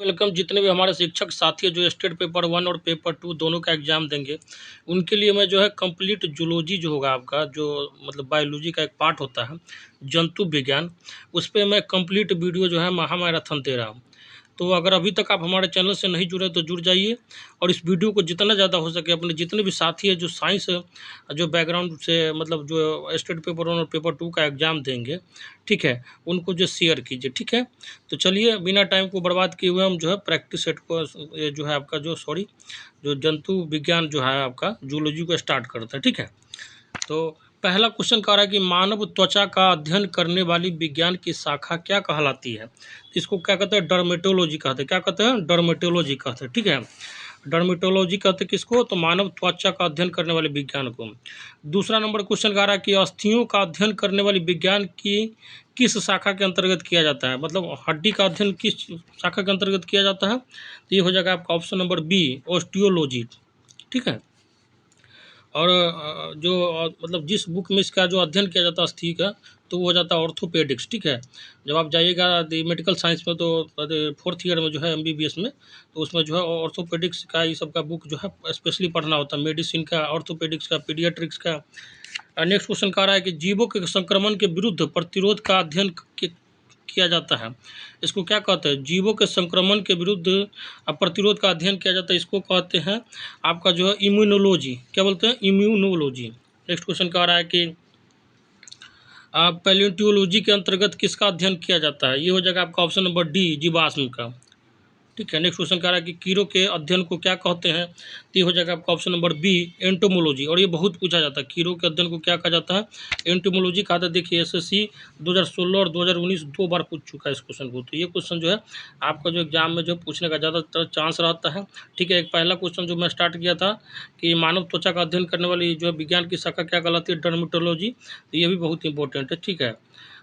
Welcome. जितने भी हमारे शिक्षक साथी हैं जो स्टेट पेपर 1 और पेपर 2 दोनों का एग्ज़ाम देंगे, उनके लिए मैं जो है कंप्लीट जूलॉजी जो होगा आपका, जो मतलब बायोलॉजी का एक पार्ट होता है, जंतु विज्ञान, उस पे मैं कंप्लीट वीडियो जो है महामैराथन दे रहा हूँ। तो अगर अभी तक आप हमारे चैनल से नहीं जुड़े तो जुड़ जाइए और इस वीडियो को जितना ज़्यादा हो सके अपने जितने भी साथी हैं जो साइंस जो बैकग्राउंड से मतलब जो स्टेट पेपर 1 और पेपर 2 का एग्ज़ाम देंगे, ठीक है, उनको जो शेयर कीजिए, ठीक है। तो चलिए बिना टाइम को बर्बाद किए हुए हम जो है प्रैक्टिस सेट को ये जो है आपका जो जंतु विज्ञान जो है आपका जूलॉजी को स्टार्ट करते हैं, ठीक है। तो पहला क्वेश्चन कह रहा है कि मानव त्वचा का अध्ययन करने वाली विज्ञान की शाखा क्या कहलाती है। इसको क्या कहते हैं? डर्मेटोलॉजी कहते हैं। क्या कहते हैं? डर्मेटोलॉजी कहते हैं, ठीक है। डर्मेटोलॉजी कहते हैं किसको? तो मानव त्वचा का अध्ययन करने वाले विज्ञान को। दूसरा नंबर क्वेश्चन कह रहा है कि अस्थियों का अध्ययन करने वाली विज्ञान की किस शाखा के अंतर्गत किया जाता है, मतलब हड्डी का अध्ययन किस शाखा के अंतर्गत किया जाता है। तो ये हो जाएगा आपका ऑप्शन नंबर बी, ऑस्टियोलॉजी, ठीक है। और मतलब जिस बुक में इसका जो अध्ययन किया जाता है अस्थि का, तो वो हो जाता है ऑर्थोपेडिक्स, ठीक है। जब आप जाइएगा मेडिकल साइंस में तो 4th ईयर में जो है MBBS में, तो उसमें जो है ऑर्थोपेडिक्स का ये सब का बुक जो है स्पेशली पढ़ना होता है, मेडिसिन का, ऑर्थोपेडिक्स का, पीडियाट्रिक्स का। नेक्स्ट क्वेश्चन कह रहा है कि जीवों के संक्रमण के विरुद्ध प्रतिरोध का अध्ययन किया जाता है, इसको क्या कहते हैं? जीवों के संक्रमण के विरुद्ध प्रतिरोध का अध्ययन किया जाता है, इसको कहते हैं आपका जो है इम्यूनोलॉजी। क्या बोलते हैं? इम्यूनोलॉजी। नेक्स्ट क्वेश्चन कह रहा है कि पैलियोंटोलॉजी के अंतर्गत किसका अध्ययन किया जाता है। ये हो जाएगा आपका ऑप्शन नंबर डी, जीवाश्म का, ठीक है। नेक्स्ट क्वेश्चन कह रहा है कि कीड़ों के अध्ययन को क्या कहते हैं। तो ये हो जाएगा आपका ऑप्शन नंबर बी, एंटोमोलॉजी। और ये बहुत पूछा जाता है, कीड़ों के अध्ययन को क्या कहा जाता है? एंटोमोलॉजी कहा जाता है। देखिए SSC 2016 और 2019 दो बार पूछ चुका है इस क्वेश्चन को। तो ये क्वेश्चन जो है आपका जो एग्जाम में जो पूछने का ज़्यादातर चांस रहता है, ठीक है। एक पहला क्वेश्चन जो मैं स्टार्ट किया था कि मानव त्वचा का अध्ययन करने वाली जो विज्ञान की शाखा क्या कहलाती है? डर्मेटोलॉजी। तो ये भी बहुत इंपॉर्टेंट है, ठीक है।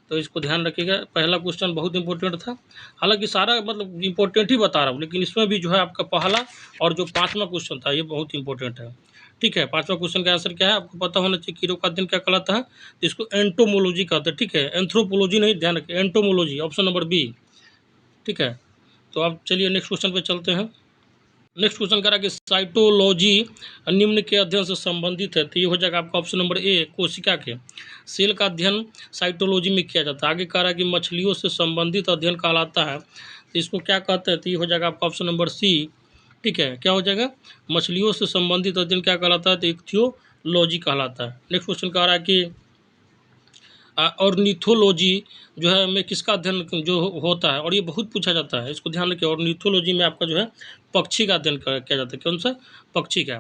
तो इसको ध्यान रखिएगा, पहला क्वेश्चन बहुत इंपॉर्टेंट था। हालांकि सारा मतलब इंपॉर्टेंट ही बता रहा हूँ, लेकिन इसमें भी जो है आपका पहला और जो 5वां क्वेश्चन था ये बहुत इंपॉर्टेंट है, ठीक है। 5वां क्वेश्चन का आंसर क्या है आपको पता होना चाहिए। कीड़ों का अध्ययन क्या कहलाता है? तो इसको एंटोमोलॉजी कहते हैं, ठीक है। एंथ्रोपोलॉजी नहीं, ध्यान रखिए, एंटोमोलॉजी, ऑप्शन नंबर बी, ठीक है। तो अब चलिए नेक्स्ट क्वेश्चन पे चलते हैं। नेक्स्ट क्वेश्चन कह रहा है कि साइटोलॉजी निम्न के अध्ययन से संबंधित है। तो ये हो जाएगा आपका ऑप्शन नंबर ए, कोशिका के सेल का अध्ययन साइटोलॉजी में किया जाता है। आगे कह रहा है कि मछलियों से संबंधित अध्ययन कहलाता है, तो इसको क्या कहते हैं? तो ये हो जाएगा आपका ऑप्शन नंबर सी, ठीक है। क्या हो जाएगा? मछलियों से संबंधित अध्ययन क्या कहलाता है? तो इक्थियोलॉजी कहलाता है। नेक्स्ट क्वेश्चन कह रहा है कि ऑर्निथोलॉजी जो है में किसका अध्ययन जो होता है, और ये बहुत पूछा जाता है, इसको ध्यान रखिए। ऑर्निथोलॉजी में आपका जो है पक्षी का अध्ययन किया जाता है। कौन सा? पक्षी का।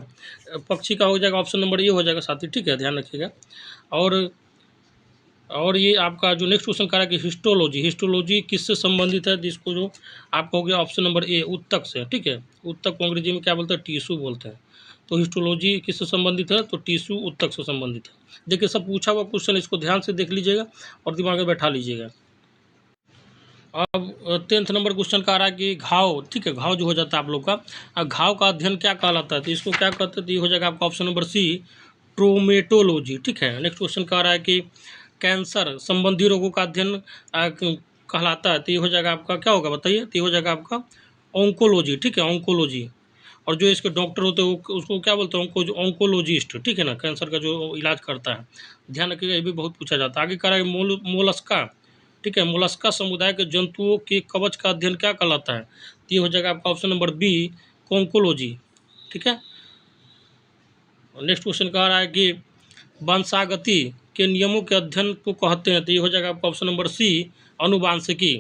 पक्षी का हो जाएगा ऑप्शन नंबर ये हो जाएगा साथी, ठीक है, ध्यान रखिएगा। और ये आपका जो नेक्स्ट क्वेश्चन कह रहा है कि हिस्टोलॉजी, हिस्टोलॉजी किससे संबंधित है? जिसको जो आपका हो गया ऑप्शन नंबर ए, उत्तक से, ठीक है। उत्तक को अंग्रेजी में क्या बोलते हैं? टिश्यू बोलते हैं। तो हिस्टोलॉजी किससे संबंधित है? तो टिश्यू उत्तक से संबंधित है। देखिए सब पूछा हुआ क्वेश्चन, इसको ध्यान से देख लीजिएगा और दिमाग में बैठा लीजिएगा। अब 10th नंबर क्वेश्चन का आ रहा है कि घाव, ठीक है, घाव जो हो जाता है आप लोग का, घाव का अध्ययन क्या कहलाता है? तो इसको क्या कहते हैं? तो ये हो जाएगा आपका ऑप्शन नंबर सी, ट्रोमेटोलॉजी, ठीक है। नेक्स्ट क्वेश्चन का आ रहा है कि कैंसर संबंधी रोगों का अध्ययन कहलाता है। तो ये हो जाएगा आपका क्या होगा बताइए? तो ये हो जाएगा आपका ऑन्कोलॉजी, ठीक है, ऑन्कोलॉजी। और जो इसके डॉक्टर होते हैं वो उसको क्या बोलते हैं? ऑन्कोलॉजिस्ट, ठीक है ना, कैंसर का जो इलाज करता है। ध्यान रखिएगा, ये भी बहुत पूछा जाता है। आगे कह रहा है मोलस्का, ठीक है, मोलस्का समुदाय के जंतुओं के कवच का अध्ययन क्या कहलाता है? तो ये हो जाएगा आपका ऑप्शन नंबर बी, कॉन्कोलॉजी, ठीक है। नेक्स्ट क्वेश्चन कह रहा है कि वंशागति के नियमों के अध्ययन को कहते हैं। तो ये हो जाएगा आपका ऑप्शन नंबर सी, अनुवांशिकी।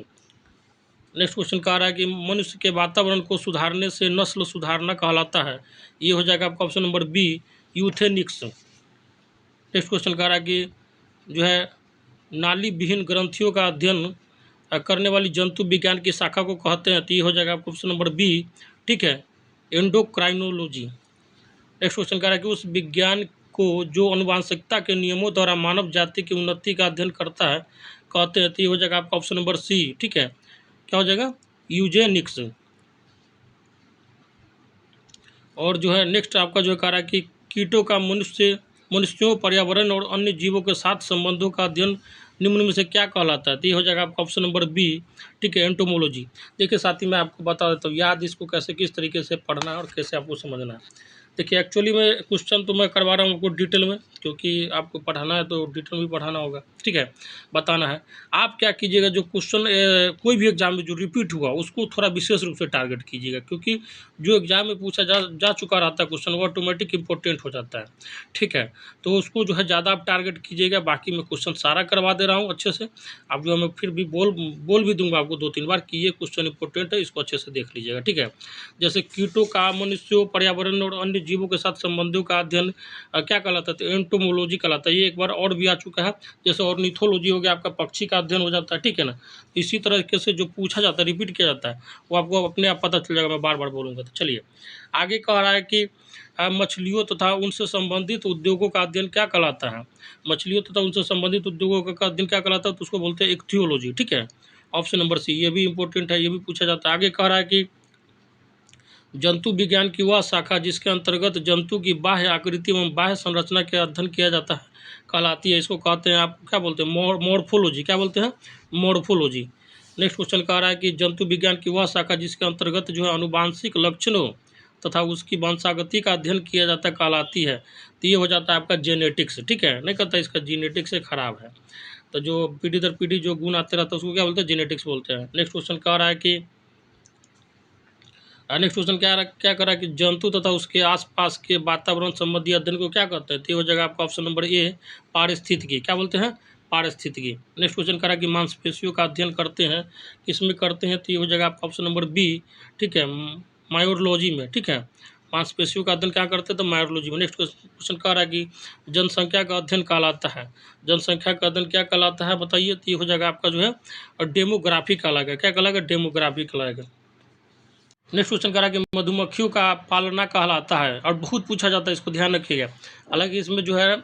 नेक्स्ट क्वेश्चन कह रहा है कि मनुष्य के वातावरण को सुधारने से नस्ल सुधारना कहलाता है। ये हो जाएगा आपका option number B, euthenics. Next question कह रहा है कि जो है नाली विहीन ग्रंथियों का अध्ययन करने वाली जंतु विज्ञान की शाखा को कहते हैं। तो ये हो जाएगा आपका ऑप्शन नंबर बी, ठीक है, एंडोक्राइनोलॉजी। नेक्स्ट क्वेश्चन कह रहा है कि उस विज्ञान को जो अनुवांशिकता के नियमों द्वारा मानव जाति की उन्नति का अध्ययन करता है कहते हैं। तो ये हो जाएगा आपका ऑप्शन नंबर सी, ठीक है। क्या हो जाएगा? यूजेनिक्स। और जो है नेक्स्ट आपका जो कह रहा है कि कीटों का मनुष्यों, पर्यावरण और अन्य जीवों के साथ संबंधों का अध्ययन निम्न में से क्या कहलाता है? तो ये हो जाएगा आपका ऑप्शन नंबर बी, ठीक है, एंटोमोलॉजी। देखिए साथी मैं आपको बता देता हूँ, याद इसको कैसे किस तरीके से पढ़ना है और कैसे आपको समझना है। देखिए एक्चुअली में क्वेश्चन तो मैं करवा रहा हूँ आपको डिटेल में, क्योंकि आपको पढ़ाना है तो डिटेल में पढ़ाना होगा, ठीक है, बताना है। आप क्या कीजिएगा, जो क्वेश्चन कोई भी एग्जाम में जो रिपीट हुआ उसको थोड़ा विशेष रूप से टारगेट कीजिएगा, क्योंकि जो एग्जाम में पूछा जा चुका रहता है क्वेश्चन, वो ऑटोमेटिक इंपॉर्टेंट हो जाता है, ठीक है। तो उसको जो है ज़्यादा आप टारगेट कीजिएगा। बाकी मैं क्वेश्चन सारा करवा दे रहा हूँ अच्छे से। अब जो मैं फिर भी बोल भी दूंगा आपको 2-3 बार कि ये क्वेश्चन इंपॉर्टेंट है, इसको अच्छे से देख लीजिएगा, ठीक है। जैसे कीटों का मनुष्यों, पर्यावरण और अन्य जीवों के साथ संबंधों का अध्ययन क्या कहलाता है? तो एंटोमोलॉजी कहलाता है। ये एक बार और भी आ चुका है। जैसे ऑर्निथोलॉजी हो गया, आपका पक्षी का अध्ययन हो जाता है, ठीक है ना। इसी तरीके से जो पूछा जाता है, रिपीट किया जाता है, वो आपको अपने आप पता चल जाएगा, मैं बार बार बोलूँगा। तो चलिए आगे कह रहा है कि मछलियों तथा उनसे संबंधित उद्योगों का अध्ययन क्या कहलाता है? मछलियों तथा उनसे संबंधित उद्योगों का अध्ययन क्या कहलाता है? तो उसको बोलते हैं इक्थियोलॉजी, ठीक है। ऑप्शन नंबर सी, ये भी इंपॉर्टेंट है, ये भी पूछा जाता है। आगे कह रहा है कि जंतु विज्ञान की वह शाखा जिसके अंतर्गत जंतु की बाह्य आकृति एवं बाह्य संरचना के अध्ययन किया जाता है कहलाती है। इसको कहते हैं, आप क्या बोलते हैं? मॉर्फोलॉजी। क्या बोलते हैं? मॉर्फोलॉजी। नेक्स्ट क्वेश्चन कह रहा है कि जंतु विज्ञान की वह शाखा जिसके अंतर्गत जो है अनुवांशिक लक्षणों तथा उसकी वंशागति का अध्ययन किया जाता है कहलाती है। तो ये हो जाता है आपका जेनेटिक्स, ठीक है। नहीं कहता इसका जेनेटिक्स से खराब है, तो जो पीढ़ी दर पीढ़ी जो गुण आते रहता है उसको क्या बोलते हैं? जेनेटिक्स बोलते हैं। नेक्स्ट क्वेश्चन कह रहा है कि नेक्स्ट क्वेश्चन क्या करा कि जंतु तथा उसके आसपास के वातावरण संबंधी अध्ययन को क्या कहते हैं? तो ये हो जाएगा आपका ऑप्शन नंबर ए, पारिस्थितिकी। क्या बोलते हैं? पारिस्थितिकी। नेक्स्ट क्वेश्चन करा कि मांसपेशियों का अध्ययन करते हैं, किसमें करते हैं? तो ये हो जाएगा आपका ऑप्शन नंबर बी, ठीक है, मायोरोलॉजी में, ठीक है। मांसपेशियों का अध्ययन क्या करते हैं? तो मायोरोलॉजी में। नेक्स्ट क्वेश्चन कह रहा है कि जनसंख्या का अध्ययन कहलाता है। जनसंख्या का अध्ययन क्या कहलाता है बताइए? तो ये हो जाएगा आपका जो है डेमोग्राफी कहलाएगा। क्या कहलाएगा? डेमोग्राफी कहलाएगा। नेक्स्ट क्वेश्चन कह रहा है कि मधुमक्खियों का पालना कहलाता है, और बहुत पूछा जाता है, इसको ध्यान रखिएगा। हालांकि इसमें जो है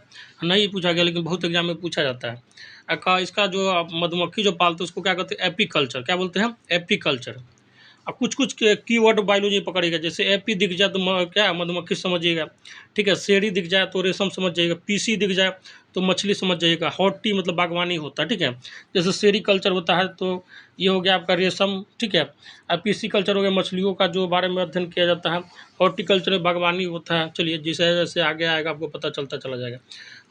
नहीं पूछा गया, लेकिन बहुत एग्जाम में पूछा जाता है। इसका जो मधुमक्खी जो पालते हैं उसको क्या कहते हैं? एपीकल्चर। क्या बोलते हैं? एपीकल्चर। अब कुछ कुछ कीवर्ड बायोलॉजी पकड़ेगा। जैसे एपी दिख जाए तो क्या मधुमक्खी समझिएगा, ठीक है। सेरी दिख जाए तो रेशम समझ जाइएगा। पीसी दिख जाए तो मछली समझ जाइएगा। हॉर्टी मतलब बागवानी होता है, ठीक है। जैसे सेरी कल्चर होता है तो ये हो गया आपका रेशम, ठीक है। अब पीसी कल्चर हो गया मछलियों का जो बारे में अध्ययन किया जाता है। हॉर्टिकल्चर में बागवानी होता है। चलिए जैसे जैसे आगे आएगा आपको पता चलता चला जाएगा।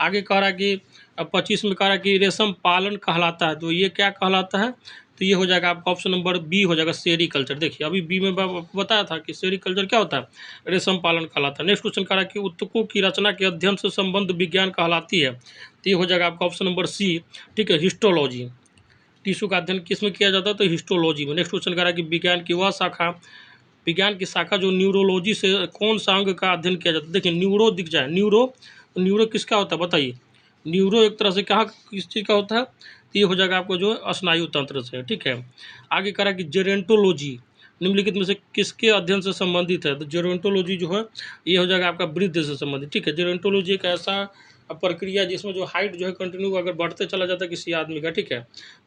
आगे कह रहा है कि 25 में कह रहा है कि रेशम पालन कहलाता है। तो ये क्या कहलाता है? तो ये हो जाएगा आपका ऑप्शन नंबर बी हो जाएगा, सेरीकल्चर। देखिए अभी बी में आपको बताया था कि सेरीकल्चर क्या होता है? रेशम पालन कहलाता है। नेक्स्ट क्वेश्चन कह रहा है कि उत्तकों की रचना के अध्ययन से संबंध विज्ञान कहलाती है। तो ये हो जाएगा आपका ऑप्शन नंबर सी, ठीक है, हिस्टोलॉजी। टिश्यू का अध्ययन किस में किया जाता है? तो हिस्टोलॉजी में। नेक्स्ट क्वेश्चन कह रहा है कि विज्ञान की शाखा जो न्यूरोलॉजी से कौन सा अंग का अध्ययन किया जाता है? देखिए न्यूरो दिख जाए, न्यूरो किसका होता है बताइए? न्यूरो एक तरह से कहाँ किस चीज़ का होता है? तो ये हो जाएगा आपको जो स्नायु तंत्र से, ठीक है। आगे कह रहा है कि जेरेंटोलॉजी निम्नलिखित में से किसके अध्ययन से संबंधित है? तो जेरोंटोलॉजी जो है ये हो जाएगा आपका वृद्धि से संबंधित, ठीक है। जेरोंटोलॉजी एक ऐसा प्रक्रिया जिसमें जो हाइट जो है कंटिन्यू अगर बढ़ते चला जाता है किसी आदमी का, ठीक है,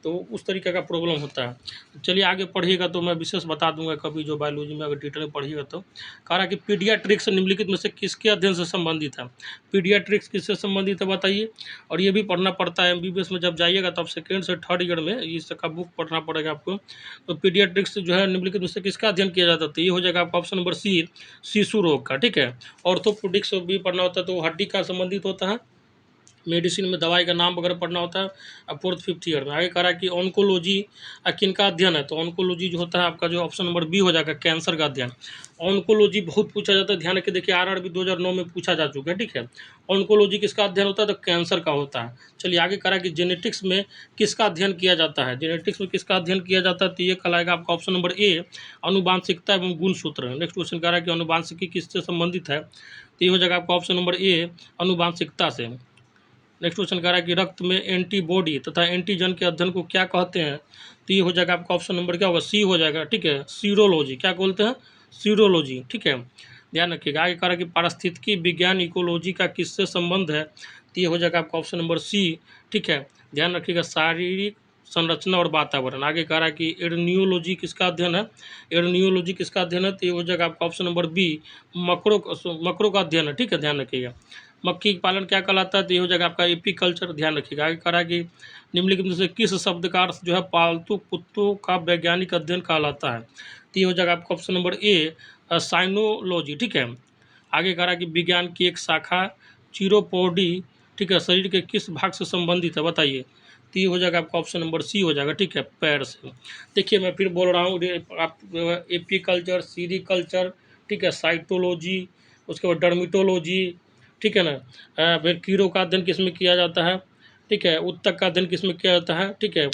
तो उस तरीके का प्रॉब्लम होता है। चलिए आगे पढ़िएगा तो मैं विशेष बता दूंगा कभी, जो बायोलॉजी में अगर डिटेल में पढ़िएगा तो। कह रहा है कि पीडियाट्रिक्स निम्नलिखित में से किसके अध्ययन से संबंधित है? पीडियाट्रिक्स किससे संबंधित है बताइए? और ये भी पढ़ना पड़ता है एमबीबीएस में जब जाइएगा तब सेकेंड से थर्ड ईयर में इसका बुक पढ़ना पड़ेगा आपको। तो पीडियाट्रिक्स जो है निम्नलिखित में से किसका अध्ययन किया जाता है? तो ये हो जाएगा आपका ऑप्शन नंबर सी, शिशु रोग का, ठीक है। ऑर्थोपेडिक्स भी पढ़ना होता है तो हड्डी का संबंधित होता है। मेडिसिन में दवाई का नाम वगैरह पढ़ना होता है 4th-5th ईयर में। आगे कह रहा है कि ऑन्कोलॉजी किनका अध्ययन है? तो ऑन्कोलॉजी जो होता है आपका जो ऑप्शन नंबर बी हो जाएगा, कैंसर का अध्ययन। ऑन्कोलॉजी बहुत पूछा जाता है, ध्यान रखिए। देखिए आरआरबी 2009 में पूछा जा चुका है, ठीक है। ऑन्कोलॉजी किसका अध्ययन होता है? तो कैंसर का होता है। चलिए आगे कह रहा है कि जेनेटिक्स में किसका अध्ययन किया जाता है? जेनेटिक्स में किसका अध्ययन किया जाता है? तो ये कहलाएगा आपका ऑप्शन नंबर ए, अनुवांशिकता एवं गुणसूत्र। नेक्स्ट क्वेश्चन कह रहा है कि अनुवांशिकी किससे संबंधित है? तो ये हो जाएगा आपका ऑप्शन नंबर ए, अनुवांशिकता से। नेक्स्ट क्वेश्चन कह रहा है कि रक्त में एंटीबॉडी तथा एंटीजन के अध्ययन को क्या कहते हैं? तो ये हो जाएगा आपका ऑप्शन नंबर क्या होगा? सी हो जाएगा, ठीक है, सीरोलॉजी। क्या बोलते हैं? सीरोलॉजी, ठीक है, ध्यान रखिएगा। आगे कह रहा है कि पारिस्थितिकी विज्ञान इकोलॉजी का किससे संबंध है? तो ये हो जाएगा आपका ऑप्शन नंबर सी, ठीक है, ध्यान रखिएगा, शारीरिक संरचना और वातावरण। आगे कह रहा है कि एडनियोलॉजी किसका अध्ययन है? एडनियोलॉजी किसका अध्ययन है? तो ये हो जाएगा आपका ऑप्शन नंबर बी, मकरो का अध्ययन है, ठीक है, ध्यान रखिएगा। मक्खी पालन क्या कहलाता है, तो ये हो जाएगा आपका एपीकल्चर, ध्यान रखिएगा। आगे कह रहा है कि निम्नलिखित में से किस शब्द का अर्थ जो है पालतू कुत्तों का वैज्ञानिक अध्ययन कहलाता है, तो ये हो जाएगा आपका ऑप्शन नंबर ए साइनोलॉजी, ठीक है। आगे कह रहा है कि विज्ञान की एक शाखा चिरोपोडी, ठीक है, शरीर के किस भाग से संबंधित है, बताइए, तो ये हो जाएगा आपका ऑप्शन नंबर सी हो जाएगा, ठीक है, पैर से। देखिए मैं फिर बोल रहा हूँ, आप एपीकल्चर, सीरीकल्चर, ठीक है, साइटोलॉजी, उसके बाद डर्मिटोलॉजी, ठीक है ना, फिर कीड़ों का अध्ययन किस में किया जाता है, ठीक है, उत्तक का अध्ययन किस में किया जाता है, ठीक है,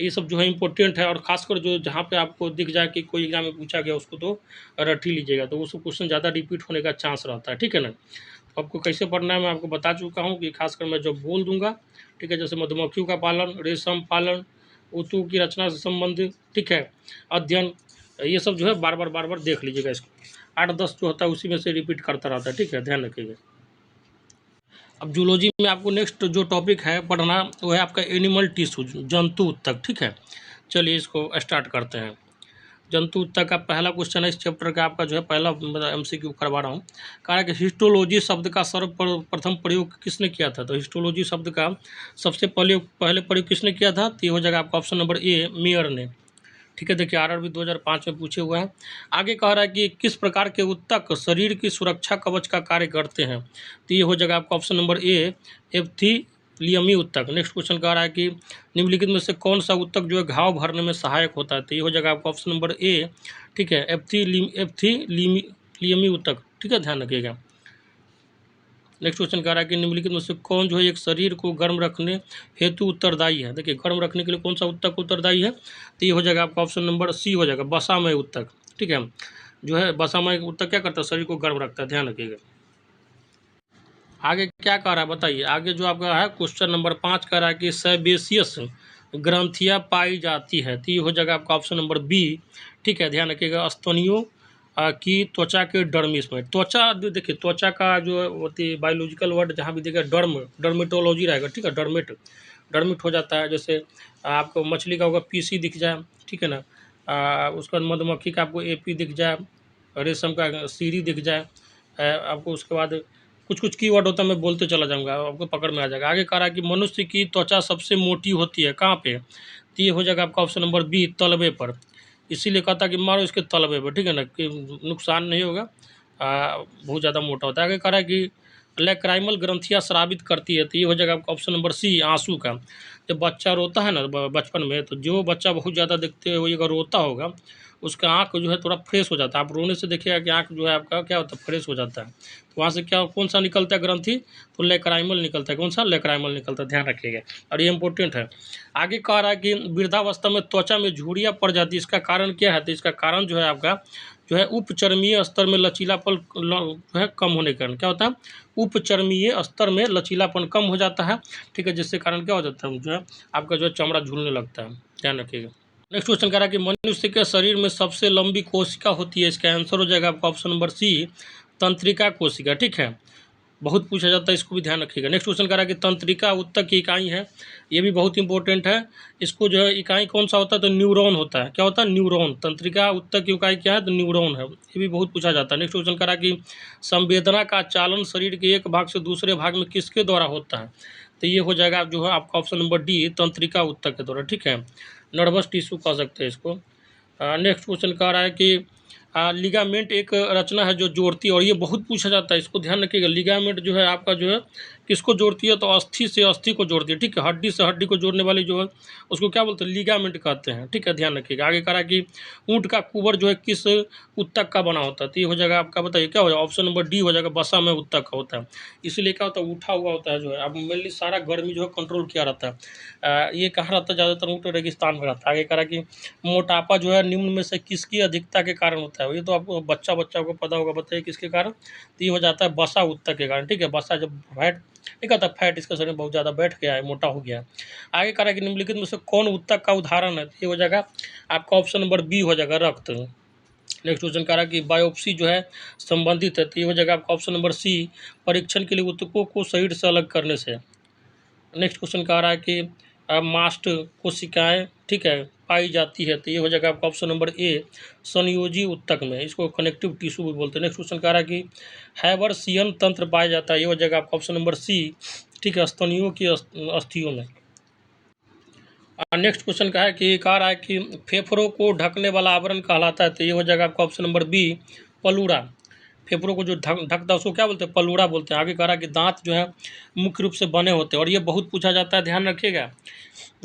ये सब जो है इंपॉर्टेंट है। और खासकर जो जहाँ पे आपको दिख जाए कि कोई एग्जाम में पूछा गया उसको तो रट ही लीजिएगा, तो उसको क्वेश्चन ज़्यादा रिपीट होने का चांस रहता है, ठीक है ना। तो आपको कैसे पढ़ना है मैं आपको बता चुका हूँ कि खासकर मैं जब बोल दूंगा, ठीक है, जैसे मधुमक्खियों का पालन, रेशम पालन, ऊतु की रचना से संबंधित, ठीक है, अध्ययन, ये सब जो है बार बार देख लीजिएगा। इसको 8-10 जो होता है उसी में से रिपीट करता रहता है, ठीक है, ध्यान रखिएगा। अब जूलॉजी में आपको नेक्स्ट जो टॉपिक है पढ़ना वो है आपका एनिमल टिश्यू, जंतु उत्तक, ठीक है। चलिए इसको स्टार्ट करते हैं। जंतु उत्तक का पहला क्वेश्चन है इस चैप्टर का, आपका जो है पहला MCQ करवा रहा हूँ। कहा है कि हिस्टोलॉजी शब्द का सर्वप्रथम प्रयोग किसने किया था, तो हिस्टोलॉजी शब्द का सबसे पहले प्रयोग किसने किया था, तो ये हो जाएगा आपका ऑप्शन नंबर ए मेयर ने, ठीक है। देखिए RRB 2005 में पूछे हुए हैं। आगे कह रहा है कि किस प्रकार के उत्तक शरीर की सुरक्षा कवच का कार्य करते हैं, तो ये हो जाएगा आपका ऑप्शन नंबर ए एप्थिलियमी उत्तक। नेक्स्ट क्वेश्चन कह रहा है कि निम्नलिखित में से कौन सा उत्तक जो है घाव भरने में सहायक होता है, तो ये हो जाएगा आपका ऑप्शन नंबर ए, ठीक है, एप्थिलियमी उत्तक, ठीक है, ध्यान रखिएगा। नेक्स्ट क्वेश्चन कह रहा है कि निम्नलिखित में से कौन जो है एक शरीर को गर्म रखने हेतु उत्तरदायी है। देखिए गर्म रखने के लिए कौन सा उत्तक उत्तरदायी है, तो ये हो जाएगा आपका ऑप्शन नंबर सी हो जाएगा, वसामय उत्तक, ठीक है। जो है वसामय उत्तक क्या करता है, शरीर को गर्म रखता है, ध्यान रखिएगा। आगे क्या कह रहा है बताइए, आगे जो आपका है क्वेश्चन नंबर 5 कह रहा है कि सेबेसियस ग्रंथियाँ पाई जाती है, तो ये हो जाएगा आपका ऑप्शन नंबर बी, ठीक है, ध्यान रखिएगा। स्तनियों की त्वचा के डर्मिस में, त्वचा देखिए त्वचा का जो होती है बायोलॉजिकल वर्ड जहाँ भी देखिए डर्मेटोलॉजी रहेगा, ठीक है, डर्मिट हो जाता है। जैसे आपको मछली का होगा पीसी दिख जाए, ठीक है ना, उसके बाद मधुमक्खी का आपको एपी दिख जाए, रेशम का सीरी दिख जाए, आपको उसके बाद कुछ कीवर्ड होता है मैं बोलते चला जाऊंगा, आपको पकड़ में आ जाएगा। आगे कह रहा है कि मनुष्य की त्वचा सबसे मोटी होती है कहाँ पे, तो ये हो जाएगा आपका ऑप्शन नंबर बी तलबे पर, इसीलिए कहता है कि मारो इसके तलबे पर, ठीक है ना, कि नुकसान नहीं होगा, बहुत ज़्यादा मोटा होता है। आगे कह रहा है कि लैक्राइमल ग्रंथियाँ स्रावित करती है, तो ये हो जाएगा आपका ऑप्शन नंबर सी आंसू का। जब बच्चा रोता है ना बचपन में, तो जो बच्चा बहुत ज़्यादा देखते हुए अगर रोता होगा उसका आँख जो है थोड़ा फ्रेश हो जाता है, आप रोने से देखिएगा कि आँख जो है आपका क्या होता है, फ्रेश हो जाता है। तो वहाँ से क्या कौन सा निकलता है ग्रंथि, तो लैक्राइमल निकलता है, कौन सा लैक्राइमल निकलता है, ध्यान रखिएगा, और ये इंपॉर्टेंट है। आगे कह रहा है कि वृद्धावस्था में त्वचा में झुर्रियाँ पड़ जाती है, इसका कारण क्या है, तो इसका कारण जो है आपका जो है उपचर्मीय स्तर में लचीलापन जो है कम होने के कारण क्या होता है, उपचर्मीय स्तर में लचीलापन कम हो जाता है, ठीक है, जिससे कारण क्या हो जाता है जो है आपका जो है चमड़ा झूलने लगता है, ध्यान रखिएगा। नेक्स्ट क्वेश्चन कह रहा है कि मनुष्य के शरीर में सबसे लंबी कोशिका होती है, इसका आंसर हो जाएगा आपका ऑप्शन नंबर सी तंत्रिका कोशिका, ठीक है, बहुत पूछा जाता है, इसको भी ध्यान रखिएगा। नेक्स्ट क्वेश्चन कह रहा है कि तंत्रिका उत्तक की इकाई है, ये भी बहुत इंपॉर्टेंट है। इसको जो है इकाई कौन सा होता है, तो न्यूरॉन होता है, क्या होता है, न्यूरॉन। तंत्रिका उत्तक की इकाई क्या है, तो न्यूरॉन है, ये भी बहुत पूछा जाता है। नेक्स्ट क्वेश्चन कह रहा है कि संवेदना का चालन शरीर के एक भाग से दूसरे भाग में किसके द्वारा होता है, तो ये हो जाएगा जो है आपका ऑप्शन नंबर डी तंत्रिका उत्तक के द्वारा, ठीक है, नर्वस टिश्यू कह सकते हैं इसको। नेक्स्ट क्वेश्चन कह रहा है कि लिगामेंट एक रचना है जो जोड़ती है, और ये बहुत पूछा जाता है, इसको ध्यान रखिएगा। लिगामेंट जो है आपका जो है किसको जोड़ती है, तो अस्थि से अस्थि को जोड़ती है, ठीक है, हड्डी से हड्डी को जोड़ने वाली जो है उसको क्या बोलते हैं, लिगामेंट कहते हैं, ठीक है, ध्यान रखिएगा। आगे कह रहा है कि ऊँट का कुबर जो है किस उत्तक का बना होता है, तो ये हो जाएगा आपका बताइए क्या हो जाएगा, ऑप्शन नंबर डी हो जाएगा, वसा में उत्तक का होता है, इसीलिए क्या होता है उठा हुआ होता है, जो है अब मेनली सारा गर्मी जो है कंट्रोल किया रहता है। ये कहाँ रहता है, ज़्यादातर ऊँट रेगिस्तान में रहता है। आगे कह रहा है कि मोटापा जो है निम्न में से किसकी अधिकता के कारण होता है, ये तो आपको बच्चा को पता होगा, बताइए किसके कारण, तो ये हो जाता है वसा उत्तक के कारण, ठीक है, वसा जब फैट नहीं कहता फैट इसका शरीर में बहुत ज़्यादा बैठ गया है, मोटा हो गया है। आगे कह रहा है कि निम्नलिखित में से कौन उत्तक का उदाहरण है, ये हो जाएगा आपका ऑप्शन नंबर बी हो जाएगा, रक्त। नेक्स्ट क्वेश्चन कह रहा है कि बायोप्सी जो है संबंधित है, तो ये हो जाएगा आपका ऑप्शन नंबर सी परीक्षण के लिए उत्तकों को शरीर से अलग करने से। नेक्स्ट क्वेश्चन कह रहा है कि मास्ट कोशिकाएं, ठीक है, पाई जाती है, तो ये हो जाएगा आपका ऑप्शन नंबर ए संयोजी ऊतक में, इसको कनेक्टिव टिश्यू भी बोलते हैं। नेक्स्ट क्वेश्चन कह रहा है कि हैबर्सियन तंत्र पाया जाता है, ये हो जाएगा आपका ऑप्शन नंबर सी, ठीक है, स्तनियों की अस्थियों में। नेक्स्ट क्वेश्चन का है कि कह रहा है कि फेफड़ों को ढकने वाला आवरण कहलाता है, तो ये हो जाएगा आपका ऑप्शन नंबर बी पलूड़ा। फेफड़ों को जो ढकता है उसको क्या बोलते हैं, पलूड़ा बोलते हैं। आगे कह रहा है कि दांत जो है मुख्य रूप से बने होते हैं, और ये बहुत पूछा जाता है, ध्यान रखिएगा।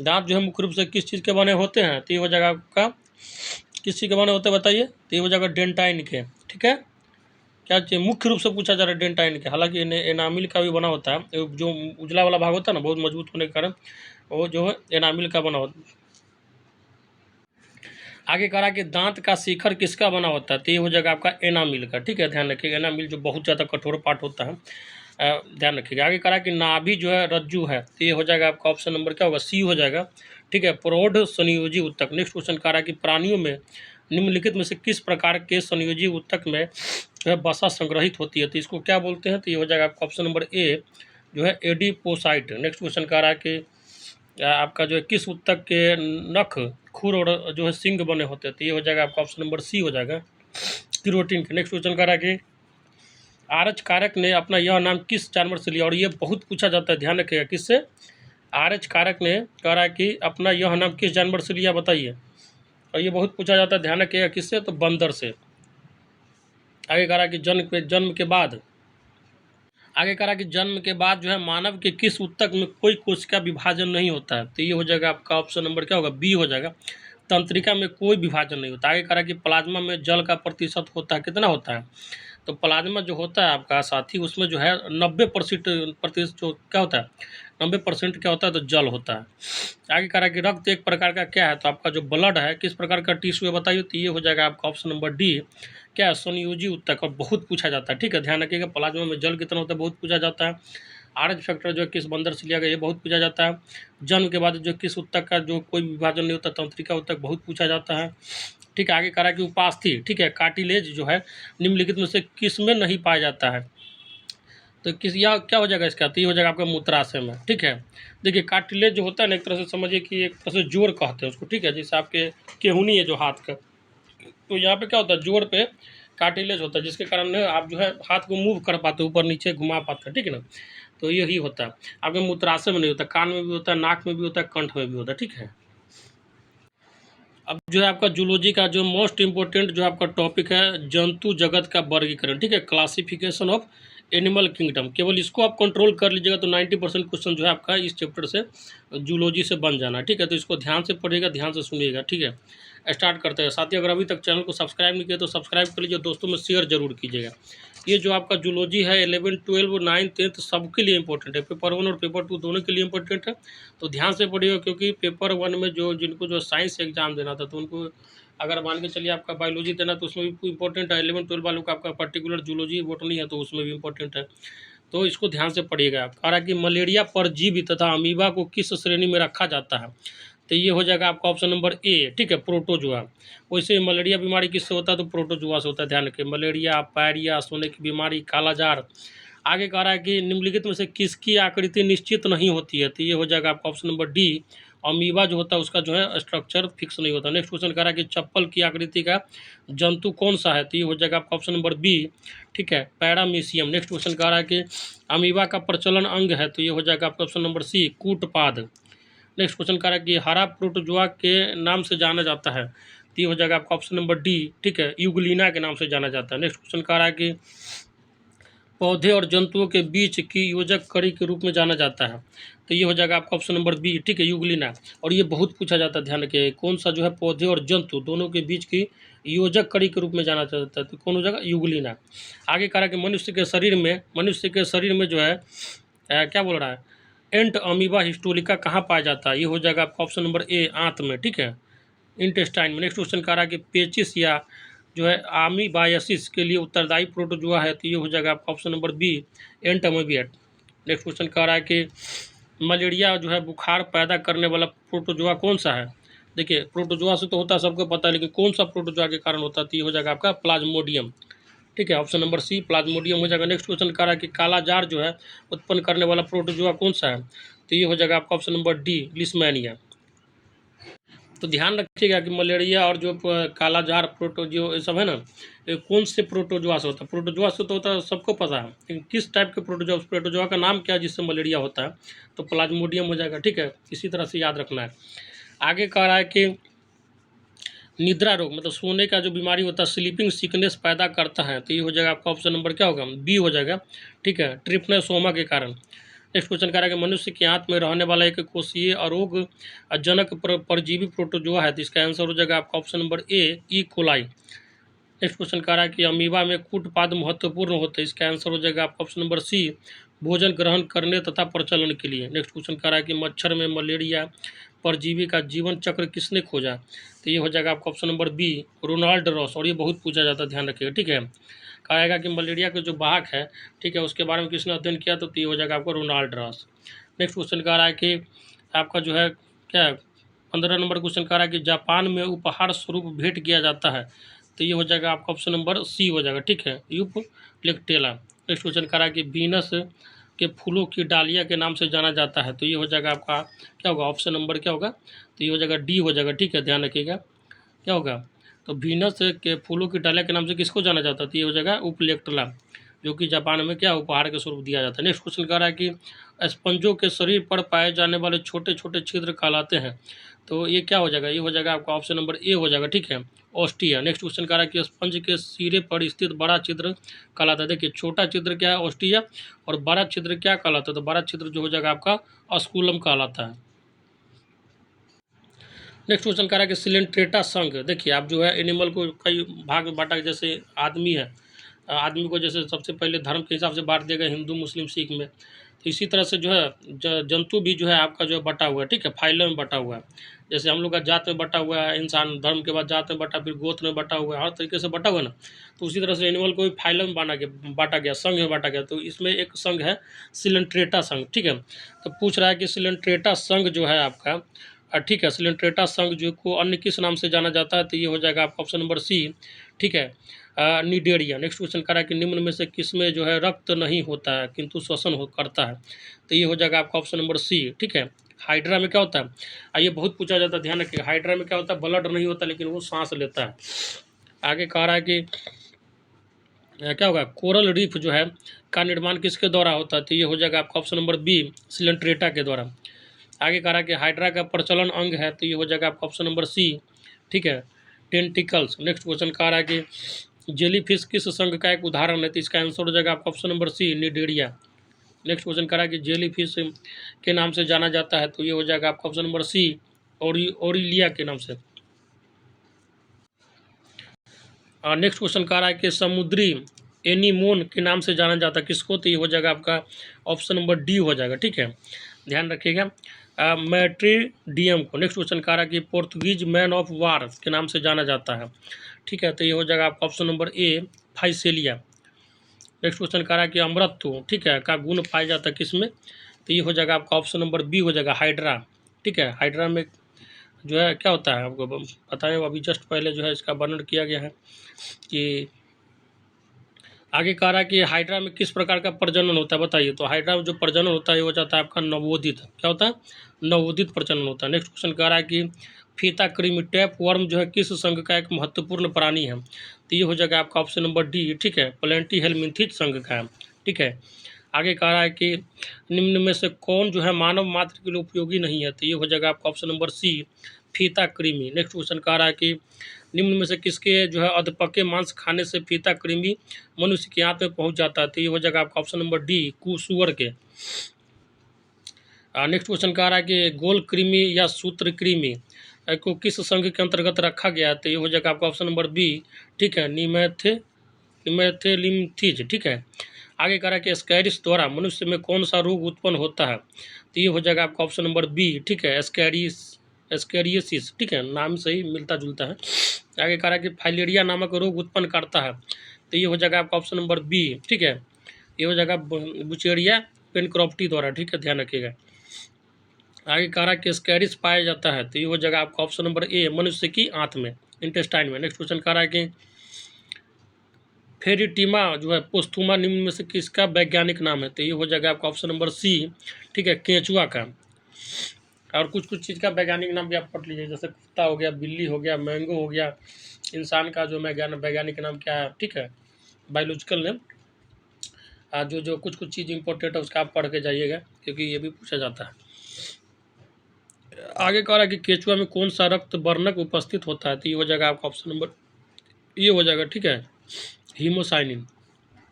दांत जो है मुख्य रूप से किस चीज़ के बने होते हैं, तो ये हो जाएगा आपका किस चीज़ के बने होते हैं बताइए, तो ये हो जाएगा डेंटाइन के, ठीक है। क्या चाहिए, मुख्य रूप से पूछा जा रहा है डेंटाइन के, हालांकि एनामिल का भी बना होता है, जो उजला वाला भाग होता है ना बहुत मजबूत होने के कारण वो जो है एनामिल का बना होता है। आगे कह रहा कि दांत का शिखर किसका बना होता है, तो ये हो जाएगा आपका एनामिल का, ठीक है, ध्यान रखिएगा। एनामिल जो बहुत ज़्यादा कठोर पार्ट होता है, ध्यान रखिएगा। आगे कह रहा कि नाभि जो है रज्जु है, तो ये हो जाएगा आपका ऑप्शन नंबर क्या होगा, सी हो जाएगा, ठीक है, प्रौढ़ संयोजी ऊतक। नेक्स्ट क्वेश्चन कह रहा कि प्राणियों में निम्नलिखित में से किस प्रकार के संयोजी ऊतक में जो है वसा संग्रहित होती है, तो इसको क्या बोलते हैं, तो ये हो जाएगा आपका ऑप्शन नंबर ए जो है एडिपोसाइट। नेक्स्ट क्वेश्चन कह रहा है कि आपका जो है किस ऊतक के नख, खुर और जो है सिंग बने होते हैं, तो ये हो जाएगा आपका ऑप्शन नंबर सी हो जाएगा, कीरोटिन के। नेक्स्ट क्वेश्चन कह रहा है कि आरएच कारक ने अपना यह नाम किस जानवर से लिया, और ये बहुत पूछा जाता है, ध्यान रखिएगा, किससे, आरएच कारक ने कह रहा है कि अपना यह नाम किस जानवर से लिया बताइए, और ये बहुत पूछा जाता है, ध्यान रखिएगा, किससे, तो बंदर से। आगे कह रहा कि जन्म के बाद, आगे कह रहा कि जन्म के बाद जो है मानव के किस ऊतक में कोई कोशिका विभाजन नहीं होता है, तो ये हो जाएगा आपका ऑप्शन नंबर क्या होगा, बी हो जाएगा, तंत्रिका में कोई विभाजन नहीं होता। आगे कह रहा कि प्लाज्मा में जल का प्रतिशत होता है, कितना होता है, तो प्लाज्मा जो होता है आपका साथी, उसमें जो है 90% जो क्या होता है, 90% क्या होता है, तो जल होता है। आगे कह रहा कि रक्त एक प्रकार का क्या है, तो आपका जो ब्लड है किस प्रकार का टिश्यू है बताइए, तो ये हो जाएगा आपका ऑप्शन नंबर डी, क्या है, संयोजी ऊतक, और बहुत पूछा जाता है, ठीक है, ध्यान रखिएगा। प्लाज्मा में जल कितना होता है, बहुत पूछा जाता है। आरएच फैक्टर जो है किस बंदर से लिया गया, ये बहुत पूछा जाता है। जन्म के बाद जो किस ऊतक का जो कोई विभाजन नहीं होता, तंत्रिका ऊतक, बहुत पूछा जाता है, ठीक है। आगे कह रहा है कि उपास्थि, ठीक है, कार्टिलेज जो है निम्नलिखित में से किस में नहीं पाया जाता है, तो किस या क्या हो जाएगा इसका, तो ये हो जाएगा आपका मूत्राशय में, ठीक है। देखिए कार्टिलेज जो होता है ना, एक तरह से समझिए कि एक तरह से जोड़ कहते हैं उसको, ठीक है, जैसे आपके केहूनी है जो हाथ का, तो यहाँ पे क्या होता है, जोड़ पे कार्टिलेज होता है, जिसके कारण आप जो है हाथ को मूव कर पाते, ऊपर नीचे घुमा पाते हैं, ठीक है ना, तो यही होता है। आपके मूत्राशय में नहीं होता, कान में भी होता है, नाक में भी होता है, कंठ में भी होता है, ठीक है। अब जो है आपका जूलॉजी का जो मोस्ट इम्पोर्टेंट जो आपका टॉपिक है, जंतु जगत का वर्गीकरण, ठीक है, क्लासिफिकेशन ऑफ एनिमल किंगडम, केवल इसको आप कंट्रोल कर लीजिएगा तो 90% क्वेश्चन जो है आपका इस चैप्टर से जूलॉजी से बन जाना, ठीक है। तो इसको ध्यान से पढ़िएगा, ध्यान से सुनिएगा, ठीक है। स्टार्ट करते हैं साथियों, अगर अभी तक चैनल को सब्सक्राइब नहीं किया तो सब्सक्राइब कर लीजिए, दोस्तों में शेयर जरूर कीजिएगा। ये जो आपका जूलॉजी है 11, 12, 9, 10 सबके लिए इंपॉर्टेंट है, पेपर 1 और पेपर 2 दोनों के लिए इंपॉर्टेंट है, तो ध्यान से पढ़िएगा, क्योंकि पेपर 1 में जो जिनको जो साइंस एग्जाम देना था, तो उनको अगर मान के चलिए आपका बायोलॉजी देना तो उसमें भी इंपॉर्टेंट है, 11, 12 वालों का आपका पर्टिकुलर जूलॉजी बॉटनी है तो उसमें भी इंपॉर्टेंट है, तो इसको ध्यान से पढ़िएगा। कह रहा कि मलेरिया परजीवी तथा अमीबा को किस श्रेणी में रखा जाता है, तो ये हो जाएगा आपका ऑप्शन नंबर ए, ठीक है, प्रोटोजुआ। वैसे मलेरिया बीमारी किससे होता है, तो प्रोटोजुआ से होता है, ध्यान रखिए, मलेरिया, पायरिया, सोने की बीमारी, कालाजार। आगे कह रहा है कि निम्नलिखित में से किसकी आकृति निश्चित नहीं होती है, तो ये हो जाएगा आपका ऑप्शन नंबर डी, अमीबा जो होता है उसका जो है स्ट्रक्चर फिक्स नहीं होता। नेक्स्ट क्वेश्चन कह रहा है कि चप्पल की आकृति का जंतु कौन सा है, तो ये हो जाएगा आपका ऑप्शन नंबर बी, ठीक है, पैरामीशियम। नेक्स्ट क्वेश्चन कह रहा है कि अमीबा का प्रचलन अंग है, तो ये हो जाएगा आपका ऑप्शन नंबर सी, कूटपाद। नेक्स्ट क्वेश्चन कह रहा है कि हरा प्रोटोजुआ के नाम से जाना जाता है, तो ये हो जाएगा आपका ऑप्शन नंबर डी, ठीक है, यूग्लिना के नाम से जाना जाता है। नेक्स्ट क्वेश्चन कह रहा है कि पौधे और जंतुओं के बीच की योजक कड़ी के रूप में जाना जाता है, तो ये हो जाएगा आपका ऑप्शन नंबर बी, ठीक है, यूग्लिना। और ये बहुत पूछा जाता है, ध्यान रखिए, कौन सा जो है पौधे और जंतु दोनों के बीच की योजक कड़ी के रूप में जाना जाता है, तो कौन हो जाएगा, यूग्लिना। आगे कह रहा है कि मनुष्य के शरीर में जो है क्या बोल रहा है, एंट अमीबा हिस्टोलिका कहाँ पाया जाता है, ये हो जाएगा आपका ऑप्शन नंबर ए, आंत में, ठीक है, इंटेस्टाइन में। नेक्स्ट क्वेश्चन कह रहा है कि पेचिस या जो है आमीबायसिस के लिए उत्तरदायी प्रोटोजुआ है, तो ये हो जाएगा आपका ऑप्शन नंबर बी, एंट अमीबियट। नेक्स्ट क्वेश्चन कह रहा है कि मलेरिया जो है बुखार पैदा करने वाला प्रोटोजुआ कौन सा है, देखिए प्रोटोजुआ से तो होता है सबको पता है, लेकिन कौन सा प्रोटोजुआ के कारण होता है, तो ये हो जाएगा आपका प्लाज्मोडियम, ठीक है, ऑप्शन नंबर सी, प्लाज्मोडियम हो जाएगा। नेक्स्ट क्वेश्चन कह रहा है कि काला जार जो है उत्पन्न करने वाला प्रोटोजुआ कौन सा है, तो ये हो जाएगा आपका ऑप्शन नंबर डी, लिस्मैनिया। तो ध्यान रखिएगा कि मलेरिया और जो कालाजार प्रोटोजो ये सब है ना, ये कौन से प्रोटोजोआ से होता है। प्रोटोजोआ से तो होता है, सबको पता है, लेकिन किस टाइप के प्रोटोजोआ का नाम क्या है जिससे मलेरिया होता है, तो प्लाज्मोडियम हो जाएगा। ठीक है, इसी तरह से याद रखना है। आगे कह रहा है कि निद्रा रोग मतलब सोने का जो बीमारी होता है, स्लीपिंग सिकनेस पैदा करता है, तो ये हो जाएगा आपका ऑप्शन नंबर क्या होगा, बी हो जाएगा। ठीक है, ट्रिप्नोसोमा के कारण। नेक्स्ट क्वेश्चन कह रहा है कि मनुष्य के आंत में रहने वाला एक कोशीय अरोग जनक परजीवी प्रोटोजोआ है, तो इसका आंसर हो जाएगा आपका option number A, E coli. Next question कह रहा है कि अमीबा में कूटपाद महत्वपूर्ण होते हैं, इसका आंसर हो जाएगा आपका ऑप्शन नंबर सी, भोजन ग्रहण करने तथा प्रचलन के लिए। नेक्स्ट क्वेश्चन कह रहा है कि मच्छर में मलेरिया परजीवी का जीवन चक्र किसने खोजा, तो ये हो जाएगा आपका option number B, Ronald Ross. और ये बहुत पूछा जाता है, ध्यान रखिएगा। ठीक है, कहेगा कि मलेरिया के जो वाहक है, ठीक है, उसके बारे में किसने अध्ययन किया, तो ये हो जाएगा आपका रोनाल्ड रॉस। नेक्स्ट क्वेश्चन कह रहा है कि आपका जो है क्या 15 नंबर क्वेश्चन कह रहा है कि जापान में उपहार स्वरूप भेंट किया जाता है, तो ये हो जाएगा आपका ऑप्शन नंबर सी हो जाएगा। ठीक है, यूप लेक्टेला। नेक्स्ट क्वेश्चन कह रहा है कि वीनस के फूलों की डालिया के नाम से जाना जाता है, तो ये हो जाएगा आपका क्या होगा, ऑप्शन नंबर क्या होगा, तो ये हो जाएगा डी हो जाएगा। ठीक है, ध्यान रखिएगा क्या होगा, तो वीनस के फूलों की डालिया के नाम से किसको जाना जाता है, तो ये हो जाएगा उपलेक्टला, जो कि जापान में क्या उपहार के स्वरूप दिया जाता है। नेक्स्ट क्वेश्चन कह रहा है कि स्पंजों के शरीर पर पाए जाने वाले छोटे छोटे छिद्र कहलाते हैं, तो ये क्या हो जाएगा, ये हो जाएगा आपका ऑप्शन नंबर ए हो जाएगा। ठीक है, ऑस्टिया। नेक्स्ट क्वेश्चन कह रहा है कि स्पंज के सिरे पर स्थित बड़ा छिद्र कहलाता है। देखिए, छोटा छिद्र क्या है, ऑस्टिया, और बड़ा छिद्र क्या कहलाता है, तो बड़ा छिद्र जो हो जाएगा आपका अस्कुलम कहलाता है। नेक्स्ट क्वेश्चन कह रहा है कि सिलेंट्रेटा संघ। देखिए, आप जो है एनिमल को कई भाग में बांटा, जैसे आदमी है, आदमी को जैसे सबसे पहले धर्म के हिसाब से बांट दिया गया, हिंदू मुस्लिम सिख में, तो इसी तरह से जो है जंतु भी जो है आपका जो है बटा हुआ है। ठीक है, फाइलम में बटा हुआ है, जैसे हम लोग का जात में बटा हुआ है, इंसान धर्म के बाद जात में बटा, फिर गोत्र में बटा हुआ है, हर तरीके से बटा हुआ है ना, तो उसी तरह से एनिमल को भी फाइलम में बांटा गया, संघ में बांटा गया। तो इसमें एक संघ है सिलेंट्रेटा संघ। ठीक है, तो पूछ रहा है कि सिलेंट्रेटा संघ जो है आपका ठीक है, सिलेंट्रेटा संघ जो को अन्य किस नाम से जाना जाता है, तो ये हो जाएगा आपका ऑप्शन नंबर सी। ठीक है, निडेरिया। नेक्स्ट क्वेश्चन कह रहा है कि निम्न में से किसमें जो है रक्त नहीं होता है किंतु श्वसन करता है, तो ये हो जाएगा आपका ऑप्शन नंबर सी। ठीक है, हाइड्रा में क्या होता है, ये बहुत पूछा जाता है, ध्यान रखिएगा। हाइड्रा में क्या होता है, ब्लड नहीं होता लेकिन वो सांस लेता है। आगे कह रहा है कि क्या होगा, कोरल रीफ जो है का निर्माण किसके द्वारा होता है, तो ये हो जाएगा आपका ऑप्शन नंबर बी, सिलेंट्रेटा के द्वारा। आगे कह रहा है कि हाइड्रा का प्रचलन अंग है, तो ये हो जाएगा आपका ऑप्शन नंबर सी। ठीक है, टेंटिकल्स। नेक्स्ट क्वेश्चन कह रहा है कि जेलीफिश किस संघ का एक उदाहरण है, तो इसका आंसर हो जाएगा आपका option number C, cnidaria. Next question कह रहा है कि जेलीफिश के नाम से जाना जाता है, तो ये हो जाएगा आपका ऑप्शन नंबर सी, ओरिलिया के नाम से। नेक्स्ट क्वेश्चन कह रहा है कि समुद्री एनीमोन के नाम से जाना जाता है किसको, तो ये हो जाएगा आपका ऑप्शन नंबर डी हो जाएगा। ठीक है, ध्यान रखिएगा मैट्रीडियम को। नेक्स्ट क्वेश्चन कह रहा है कि पोर्तुगीज मैन ऑफ वार के नाम से जाना जाता है। ठीक है, तो ये हो जाएगा आपका option number A, Physalia. Next question कह रहा है कि अमृत, ठीक है, का गुण पाया जाता है किसमें, तो ये हो जाएगा आपका ऑप्शन नंबर बी हो जाएगा, हाइड्रा। ठीक है, हाइड्रा में जो है क्या होता है आपको बताएं, अभी जस्ट पहले जो है इसका वर्णन किया गया है कि आगे कह रहा है कि हाइड्रा में किस प्रकार का प्रजनन होता है, बताइए। तो हाइड्रा में जो प्रजनन होता है वो हो जाता है आपका नवोदित। क्या होता है, नवोदित प्रजनन होता है। नेक्स्ट क्वेश्चन कह रहा है कि फीता कृमि टैप वर्म जो है किस संघ का एक महत्वपूर्ण प्राणी है, तो ये हो जाएगा आपका ऑप्शन नंबर डी। ठीक है, प्लेंटीहेलमिन्थिस संघ का है। ठीक है, आगे कह रहा है कि निम्न में से कौन जो है मानव मात्र के लिए उपयोगी नहीं है, तो ये हो जाएगा आपका ऑप्शन नंबर सी, फीता कृमि। नेक्स्ट क्वेश्चन कह रहा है कि निम्न में से किसके जो है अधपके मांस खाने से फीता कृमि मनुष्य के आंत में पहुंच जाता है, तो ये हो जाएगा आपका ऑप्शन नंबर डी, कुसुअर के। नेक्स्ट क्वेश्चन कह रहा है कि गोल कृमि या सूत्र कृमि को किस संघ के अंतर्गत रखा गया है, तो ये हो जाएगा आपका ऑप्शन नंबर बी। ठीक है, निमेथेलिम्थिज। ठीक है, आगे कह रहा है कि एस्कैरिस द्वारा मनुष्य में कौन सा रोग उत्पन्न होता है, तो ये हो जाएगा आपका ऑप्शन नंबर बी। ठीक है, एस्कैरियसिस। ठीक है, नाम से ही मिलता जुलता है। आगे कह रहा है कि फाइलेरिया नामक रोग उत्पन्न करता है, तो ये हो जाएगा आपका ऑप्शन नंबर बी। ठीक है, ये हो जाएगा बुचेरिया पेनक्रॉप्टी द्वारा। ठीक है, ध्यान रखिएगा। आगे कह रहा है कि एस्कैरिस पाया जाता है, तो ये हो जाएगा आपका ऑप्शन नंबर ए, मनुष्य की आंत में, इंटेस्टाइन में। नेक्स्ट क्वेश्चन कह रहा है कि फेरिटिमा जो है पोस्थुमा निम्न में से किसका वैज्ञानिक नाम है, तो ये हो जाएगा आपका ऑप्शन नंबर सी। ठीक है, केंचुआ का। और कुछ कुछ चीज़ का वैज्ञानिक नाम भी आप पढ़ लीजिए, जैसे कुत्ता हो गया, बिल्ली हो गया, मैंगो हो गया, इंसान का जो वैज्ञानिक नाम क्या है, ठीक है, बायोलॉजिकल नेम। जो जो कुछ कुछ चीज़ इंपॉर्टेंट है उसका आप पढ़ के जाइएगा, क्योंकि ये भी पूछा जाता है। आगे कह रहा है कि केचुआ में कौन सा रक्त वर्णक उपस्थित होता है, तो ये हो जाएगा आपका ऑप्शन नंबर ये हो जाएगा, ठीक है, हीमोसाइनिन।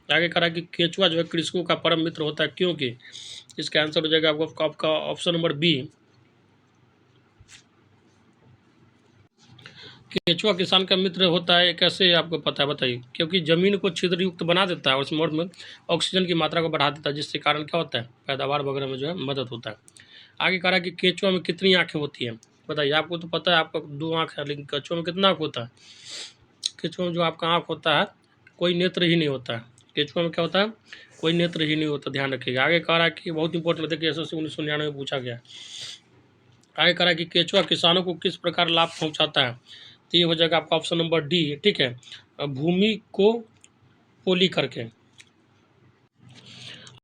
आगे कह रहा है कि केचुआ जो है कृषकों का परम मित्र होता है, क्योंकि इसका आंसर हो जाएगा आपका ऑप्शन नंबर बी, केचुआ किसान का मित्र होता है। कैसे आपको पता है बताइए? क्योंकि जमीन को छिद्र युक्त बना देता है और उसमें ऑक्सीजन की मात्रा को बढ़ा देता है, जिससे कारण क्या होता है, पैदावार वगैरह में जो है मदद होता है। आगे कह रहा है कि केचुआ में कितनी आंखें होती हैं, बताइए? आपको तो पता है आपका 2 आँख है, लेकिन केचुआ में कितना आँख होता है? केचुआ में जो आपका आँख होता है, कोई नेत्र ही नहीं होता है। केचुआ में क्या होता है? कोई नेत्र ही नहीं होता, ध्यान रखिएगा। आगे कह रहा है कि बहुत इंपॉर्टेंट है कि SSC 1999 में पूछा गया। आगे कह रहा है कि केचुआ किसानों को किस प्रकार लाभ पहुंचाता है, तो ये हो जाएगा आपका ऑप्शन नंबर डी, ठीक है, भूमि को पोली करके।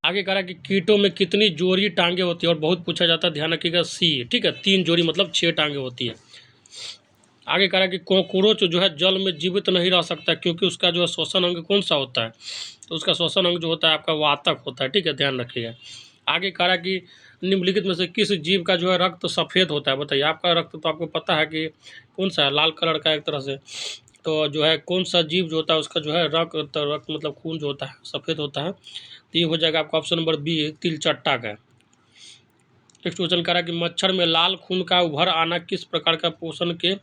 आगे कह रहा है कि कीटों में कितनी जोड़ी टांगे होती है, और बहुत पूछा जाता है, ध्यान रखिएगा, सी, ठीक है, 3 जोड़ी मतलब 6 टांगे होती है। आगे कह रहा है कि कॉकरोच जो है जल में जीवित नहीं रह सकता, क्योंकि उसका जो है श्वसन अंग कौन सा होता है, तो उसका श्वसन अंग जो होता है आपका वातक होता है, ठीक है, ध्यान रखिएगा। आगे कह रहा है कि निम्नलिखित में से किस जीव का जो है रक्त सफ़ेद होता है, बताइए? आपका रक्त तो आपको पता है कि कौन सा है, लाल कलर का एक तरह से, तो जो है कौन सा जीव जो होता है उसका जो है रक्त मतलब खून जो होता है सफ़ेद होता है, तो ये हो जाएगा आपका ऑप्शन नंबर बी, तिलचट्टा का। नेक्स्ट क्वेश्चन कह रहा है कि मच्छर में लाल खून का उभर आना किस प्रकार का पोषण के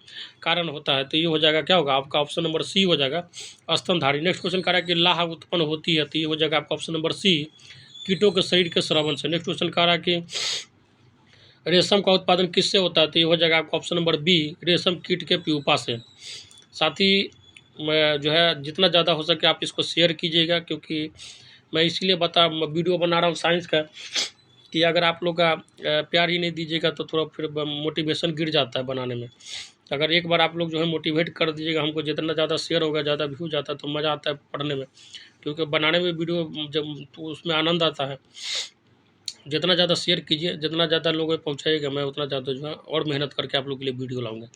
कारण होता है, तो ये हो जाएगा क्या होगा आपका ऑप्शन नंबर सी हो जाएगा, स्तनधारी। नेक्स्ट क्वेश्चन कह रहा है कि लाह उत्पन्न होती है, तो ये हो जाएगा आपका ऑप्शन नंबर सी, कीटों के शरीर के स्रवण से। नेक्स्ट क्वेश्चन कह रहा है कि रेशम का उत्पादन किससे होता है, तो ये हो जाएगा आपका ऑप्शन नंबर बी, रेशम कीट के प्यूपा से। साथ ही जो है जितना ज़्यादा हो सके आप इसको शेयर कीजिएगा, क्योंकि मैं इसलिए वीडियो बना रहा हूँ साइंस का, कि अगर आप लोग का प्यार ही नहीं दीजिएगा तो थोड़ा फिर मोटिवेशन गिर जाता है बनाने में। अगर एक बार आप लोग जो है मोटिवेट कर दीजिएगा हमको, जितना ज़्यादा शेयर होगा, ज़्यादा व्यूज आता है, तो मज़ा आता है पढ़ने में, क्योंकि बनाने में वीडियो जब तो उसमें आनंद आता है। जितना ज़्यादा शेयर कीजिए, जितना ज़्यादा लोगों में पहुँचाइएगा, मैं उतना ज़्यादा जो है और मेहनत करके आप लोग के लिए वीडियो लाऊंगा।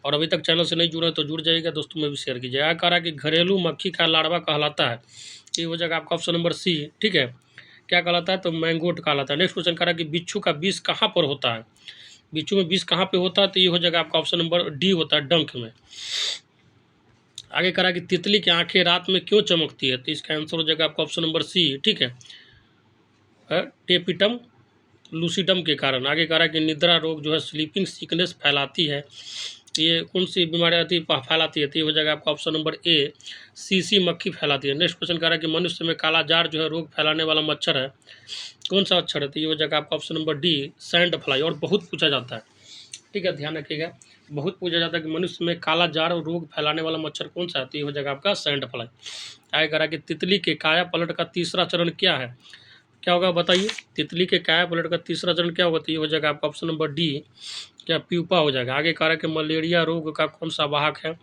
और अभी तक चैनल से नहीं जुड़े तो जुड़ जाइएगा, दोस्तों में भी शेयर कीजिए। यह कह रहा है कि घरेलू मक्खी का लार्वा कहलाता है, ये हो जाएगा आपका ऑप्शन नंबर सी, ठीक है, क्या कहलाता है, तो मैंगोट कहलाता है। नेक्स्ट क्वेश्चन कह रहा है कि बिच्छू का विष कहाँ पर होता है, बिच्छू में विष कहाँ पे होता है, तो ये हो जाएगा आपका ऑप्शन नंबर डी होता है, डंक में। आगे कह रहा है कि तितली की आंखें रात में क्यों चमकती है, तो इसका आंसर हो जाएगा आपका ऑप्शन नंबर सी, ठीक है, टेपिटम लूसिडम के कारण। आगे कह रहा है कि निद्रा रोग जो है स्लीपिंग सिकनेस फैलाती है, ये कौन सी बीमारी आती है फैलाती है, तो ये हो जाएगा आपका ऑप्शन नंबर ए, सीसी मक्खी फैलाती है। नेक्स्ट क्वेश्चन कह रहा है कि मनुष्य में काला जार जो है रोग फैलाने वाला मच्छर है, कौन सा मच्छर है, तो ये हो जाएगा आपका option number D, sand fly. और बहुत पूछा जाता है, ठीक है, ध्यान रखिएगा, बहुत पूछा जाता है कि मनुष्य में काला जार और रोग फैलाने वाला मच्छर कौन सा है, तो ये हो जाएगा आपका सैंड फ्लाई। आगे कह रहा है कि तितली के काया पलट का तीसरा चरण क्या है, क्या होगा बताइए? तितली के काया पलट का तीसरा चरण क्या होगा, तो ये हो जाएगा आपका ऑप्शन नंबर डी, क्या प्यूपा हो जाएगा। आगे कह रहा है कि मलेरिया रोग का कौन सा वाहक है,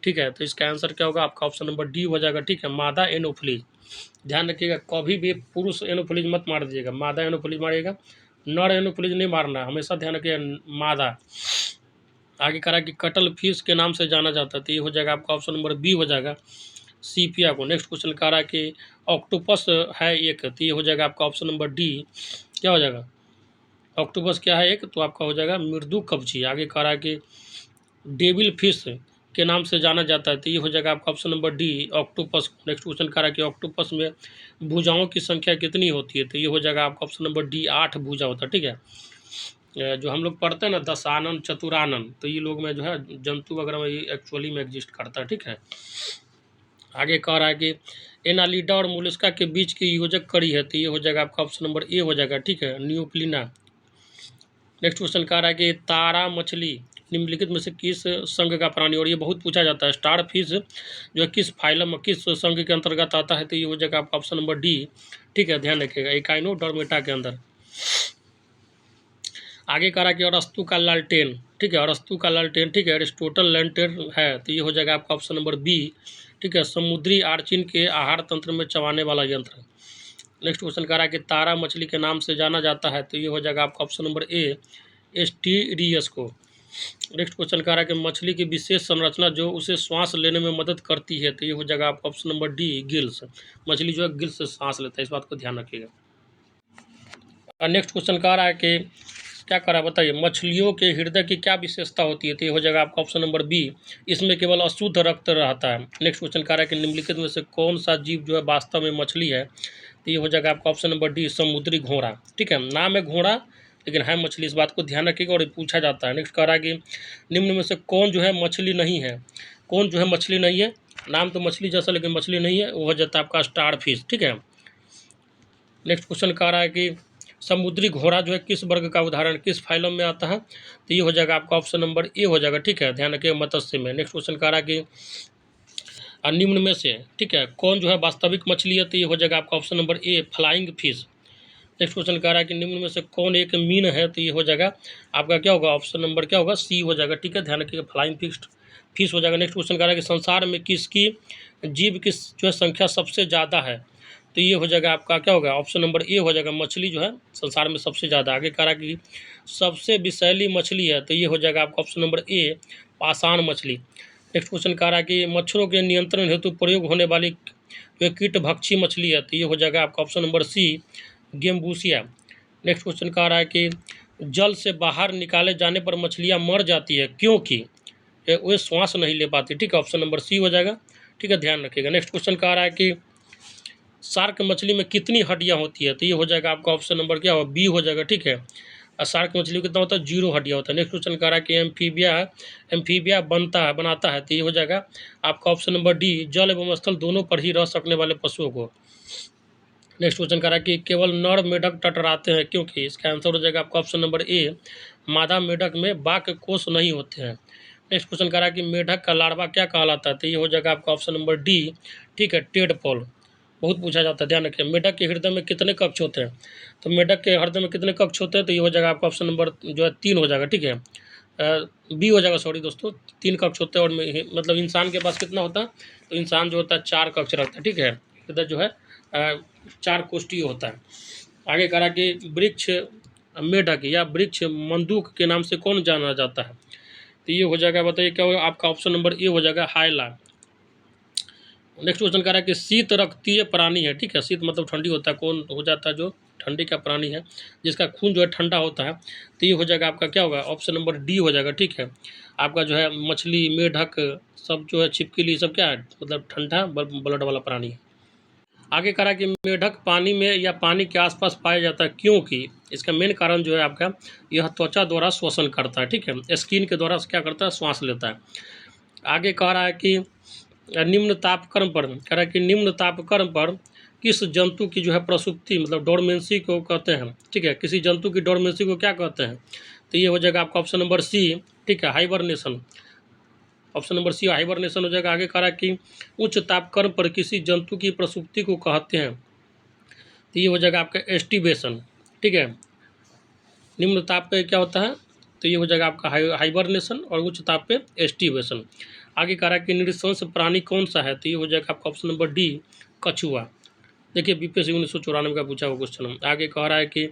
ठीक है, तो इसका आंसर क्या होगा आपका ऑप्शन नंबर डी हो जाएगा, ठीक है, मादा एनोफिलीज। ध्यान रखिएगा, कभी भी पुरुष एनोफिलीज मत मार दीजिएगा, मादा एनोफिलीज मारिएगा, नर एनोफिलीज नहीं मारना, हमेशा ध्यान रखिएगा मादा। आगे कह रहा है कि कटल फिश के नाम से जाना जाता है, तो ये हो जाएगा आपका ऑप्शन नंबर बी हो जाएगा, सीपिया को। नेक्स्ट क्वेश्चन कह रहा है कि ऑक्टोपस है एक, तो ये हो जाएगा आपका ऑप्शन नंबर डी, क्या हो जाएगा, ऑक्टोपस क्या है एक, तो आपका हो जाएगा मृदु कवची। आगे कह रहा है कि डेविल फिश के नाम से जाना जाता है, तो ये हो जाएगा आपका option number D, octopus. Next question कह रहा है कि ऑक्टोपस में भुजाओं की संख्या कितनी होती है, तो ये हो जाएगा आपका ऑप्शन नंबर डी, 8 भुजा होता है, ठीक है। जो हम लोग पढ़ते हैं ना दशानन चतुरानन, तो ये लोग में जो है जंतु वगैरह में ये एक्चुअली में एग्जिस्ट करता है, ठीक है। आगे कह रहा है कि एनालिडा और मोलस्का के बीच की योजक कड़ी है, तो ये हो जाएगा आपका ऑप्शन नंबर ए हो जाएगा, ठीक है, न्यूक्लिना। नेक्स्ट क्वेश्चन कह रहा है कि तारा मछली निम्नलिखित में से किस संघ का प्राणी, और ये बहुत पूछा जाता है, स्टार फिश जो है किस फाइलम किस संघ के अंतर्गत आता है, तो ये हो जाएगा आपका ऑप्शन नंबर डी, ठीक है, ध्यान रखिएगा, एकाइनोडर्मेटा के अंदर। आगे कह रहा है कि अरस्तु का लालटेन, ठीक है, अरस्तु का लालटेन, ठीक है, एरिस्टोटल लैंटेन है, तो ये हो जाएगा आपका ऑप्शन नंबर बी, ठीक है, समुद्री आर्चिन के आहार तंत्र में चबाने वाला यंत्र। नेक्स्ट क्वेश्चन कह रहा है कि तारा मछली के नाम से जाना जाता है, तो ये हो जाएगा आपका ऑप्शन नंबर ए, एस्टीरियस को। नेक्स्ट क्वेश्चन कह रहा है कि मछली की विशेष संरचना जो उसे श्वास लेने में मदद करती है, तो ये हो जाएगा आपका ऑप्शन नंबर डी, गिल्स। मछली जो है गिल्स से सांस लेता है, इस बात को ध्यान रखिएगा। और नेक्स्ट क्वेश्चन कह रहा है कि क्या कह रहा है बताइए, मछलियों के हृदय की क्या विशेषता होती है, तो ये हो जाएगा आपका ऑप्शन नंबर बी, इसमें केवल अशुद्ध रक्त रहता है। नेक्स्ट क्वेश्चन कह रहा है कि निम्नलिखित में से कौन सा जीव जो है वास्तव में मछली है, तो ये हो जाएगा आपका ऑप्शन नंबर डी, समुद्री घोड़ा। ठीक है, नाम है घोड़ा लेकिन है मछली, इस बात को ध्यान रखिएगा और पूछा जाता है। नेक्स्ट कह रहा है कि निम्न में से कौन जो है मछली नहीं है, कौन जो है मछली नहीं है, नाम तो मछली जैसा लेकिन मछली नहीं है, वो हो जाता है आपका स्टार फिश। ठीक है, नेक्स्ट क्वेश्चन कह रहा है कि समुद्री घोड़ा जो है किस वर्ग का उदाहरण, किस फाइलम में आता है, तो ये हो जाएगा आपका ऑप्शन नंबर ए हो जाएगा। ठीक है, ध्यान रखिए मत्स्य में। नेक्स्ट क्वेश्चन कह रहा है कि निम्न में से ठीक है कौन जो है वास्तविक मछली है, तो ये हो जाएगा आपका option number A, flying fish. Next question कह रहा है कि निम्न में से कौन एक मीन है, तो ये हो जाएगा आपका क्या होगा, ऑप्शन नंबर क्या होगा, सी हो जाएगा। ठीक है, ध्यान रखिएगा फ्लाइंग फिश हो जाएगा। नेक्स्ट क्वेश्चन कह रहा है कि संसार में किसकी जीव की जो है संख्या सबसे ज़्यादा है, तो ये हो जाएगा आपका क्या होगा, ऑप्शन नंबर ए हो जाएगा, मछली जो है संसार में सबसे ज़्यादा। आगे कह रहा है कि सबसे विषैली मछली है, तो ये हो जाएगा आपका ऑप्शन नंबर ए, पाषाण मछली। नेक्स्ट क्वेश्चन कह रहा है कि मच्छरों के नियंत्रण हेतु प्रयोग होने वाली जो कीट भक्षी मछली है, तो ये हो जाएगा आपका option number C, gambusia. Next question कह रहा है कि जल से बाहर निकाले जाने पर मछलियाँ मर जाती है क्योंकि वे श्वास नहीं ले पाती। ठीक है, ऑप्शन नंबर सी हो जाएगा। ठीक है, ध्यान रखिएगा। नेक्स्ट क्वेश्चन कह रहा है कि शार्क मछली में कितनी हड्डियाँ होती है, तो ये हो जाएगा आपका ऑप्शन नंबर क्या हो, बी हो जाएगा। ठीक है, और शार्क मछली में कितना होता है, 0 हड्डियाँ होता है। नेक्स्ट क्वेश्चन कह रहा है कि एम्फीबिया बनाता है, तो ये हो जाएगा आपका ऑप्शन नंबर डी, जल एवं स्थल दोनों पर ही रह सकने वाले पशुओं को। नेक्स्ट क्वेश्चन कह रहा है कि केवल नर मेढक टटराते हैं क्योंकि, इसका आंसर हो जाएगा आपका ऑप्शन नंबर ए, मादा मेढक में बाह्य कोष नहीं होते हैं। नेक्स्ट क्वेश्चन कह रहा है कि मेढक का लार्वा क्या कहलाता है, तो ये हो जाएगा आपका ऑप्शन नंबर डी। ठीक है, टेडपोल। बहुत पूछा जाता है, ध्यान रखिए। मेढक के हृदय में कितने कक्ष होते हैं, तो मेढक के हृदय में कितने कक्ष होते हैं, तो ये हो जाएगा आपका ऑप्शन नंबर जो है 3 हो जाएगा। ठीक है, बी हो जाएगा, सॉरी दोस्तों, 3 कक्ष होते हैं। और मतलब इंसान के पास कितना होता है, तो इंसान जो होता है 4 कक्ष रखता है। ठीक है, हृदय जो है 4 कोष्ठीय होता है। आगे कह रहा कि वृक्ष मेढक या वृक्ष मंदूक के नाम से कौन जाना जाता है, तो ये हो जाएगा, बताइए क्या होगा, आपका ऑप्शन नंबर ए हो जाएगा, हाइला। नेक्स्ट क्वेश्चन कह रहा है कि शीत रक्तीय प्राणी है। ठीक है, शीत मतलब ठंडी होता है, कौन हो जाता है जो ठंडी का प्राणी है, जिसका खून जो है ठंडा होता है, तो ये हो जाएगा आपका क्या होगा, ऑप्शन नंबर डी हो जाएगा। ठीक है, आपका जो है मछली, मेढक सब जो है, छिपकली सब क्या है, मतलब ठंडा ब्लड वाला प्राणी है। आगे कह रहा है कि मेढक पानी में या पानी के आसपास पाया जाता है क्योंकि, इसका मेन कारण जो है आपका, यह त्वचा द्वारा श्वसन करता है। ठीक है, स्किन के द्वारा क्या करता है, श्वास लेता है। आगे कह रहा है कि निम्न तापक्रम पर, कह रहा है कि निम्न तापक्रम पर किस जंतु की जो है प्रसुप्ति मतलब डोरमेंसी को कहते हैं। ठीक है, किसी जंतु की डोरमेंसी को क्या कहते हैं, तो ये हो जाएगा आपका ऑप्शन नंबर सी। ठीक है, hibernation. Option number C hibernation हो जाएगा। आगे कह रहा है कि उच्च तापक्रम पर किसी जंतु की प्रसुप्ति को कहते हैं, तो ये हो जाएगा आपका एस्टिवेशन। ठीक है, निम्न ताप पे क्या होता है, तो ये हो जाएगा आपका हाइबरनेशन, और उच्च ताप पे एस्टिवेशन। आगे कह रहा है कि नृशंस प्राणी कौन सा है, तो ये हो जाएगा आपका ऑप्शन नंबर डी, कछुआ। देखिए बीपीएससी 1994 का पूछा हुआ क्वेश्चन। आगे कह रहा है कि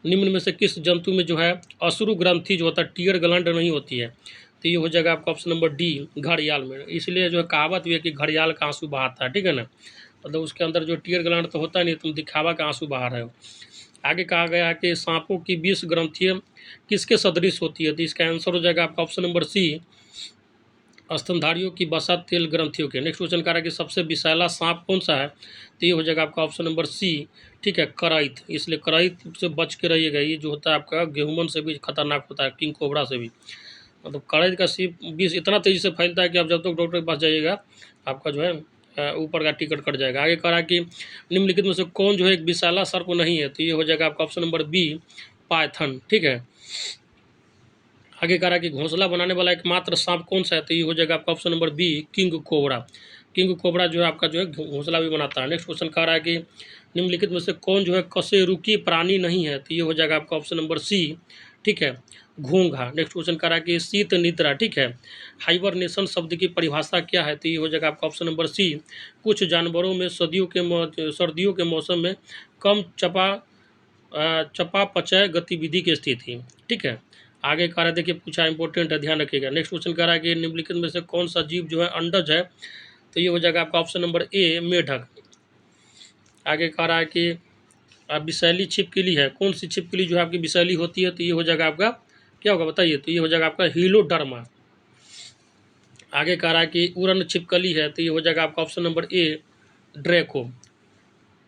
निम्न में से किस जंतु में जो है अश्रु ग्रंथि जो होता है, टीयर ग्लैंड नहीं होती है, तो ये हो जाएगा आपका ऑप्शन नंबर डी, घड़ियाल में। इसलिए जो है कहावत भी है कि घड़ियाल का आंसू बहाता है। ठीक है ना, मतलब उसके अंदर जो टीयर ग्लैंड तो होता नहीं, तुम दिखावा का आंसू बहा रहे हो। आगे कहा गया है कि सांपों की 20 ग्रंथियाँ किसके सदृश होती है, तो इसका आंसर हो जाएगा आपका ऑप्शन नंबर सी, स्तनधारियों की वसा तेल ग्रंथियों के। नेक्स्ट क्वेश्चन कह रहा है कि सबसे विषैला सांप कौन सा है, तो ये हो जाएगा आपका ऑप्शन नंबर सी। ठीक है, कराइत। इसलिए कराइत से बच के रहिएगा, ये जो होता है आपका गेहूमन से भी खतरनाक होता है, किंग कोबरा से भी। मतलब कराइत का विष इतना तेज़ी से फैलता है कि आप जब तक डॉक्टर के पास जाइएगा आपका जो है ऊपर का टिकट कट जाएगा। आगे कह रहा है कि निम्नलिखित में से कौन जो है एक विषैला सर्प नहीं है, तो ये हो जाएगा आपका ऑप्शन नंबर बी, पाइथन। ठीक है, आगे कह रहा है कि घोंसला बनाने वाला एकमात्र सांप कौन सा है, तो ये हो जाएगा आपका option number B, king cobra. King cobra जो है आपका जो है घोंसला भी बनाता है। नेक्स्ट क्वेश्चन कह रहा है कि निम्नलिखित में से कौन जो है कशेरुकी प्राणी नहीं है, तो ये हो जाएगा आपका ऑप्शन नंबर सी। ठीक है, घोंघा। नेक्स्ट क्वेश्चन कह रहा है कि शीत निद्रा। ठीक है, हाइबरनेशन शब्द की परिभाषा क्या है, तो ये हो जाएगा आपका ऑप्शन नंबर सी। कुछ जानवरों में सर्दियों के मौसम में कम चयापचय गतिविधि की स्थिति। ठीक है, आगे कह रहा है, देखिए पूछा, इंपॉर्टेंट है, ध्यान रखिएगा। नेक्स्ट क्वेश्चन कह रहा है कि निम्नलिखित में से कौन सा जीव जो है अंडज है, तो ये हो जाएगा आपका ऑप्शन नंबर ए, मेढक। आगे कह रहा है कि विषैली छिपकली है, कौन सी छिपकली जो है आपकी विषैली होती है, तो ये हो जाएगा आपका क्या होगा बताइए, तो ये हो जाएगा आपका हीलोडर्मा। आगे कह रहा है कि उड़न छिपकली है, तो ये हो जाएगा आपका option number A, Draco.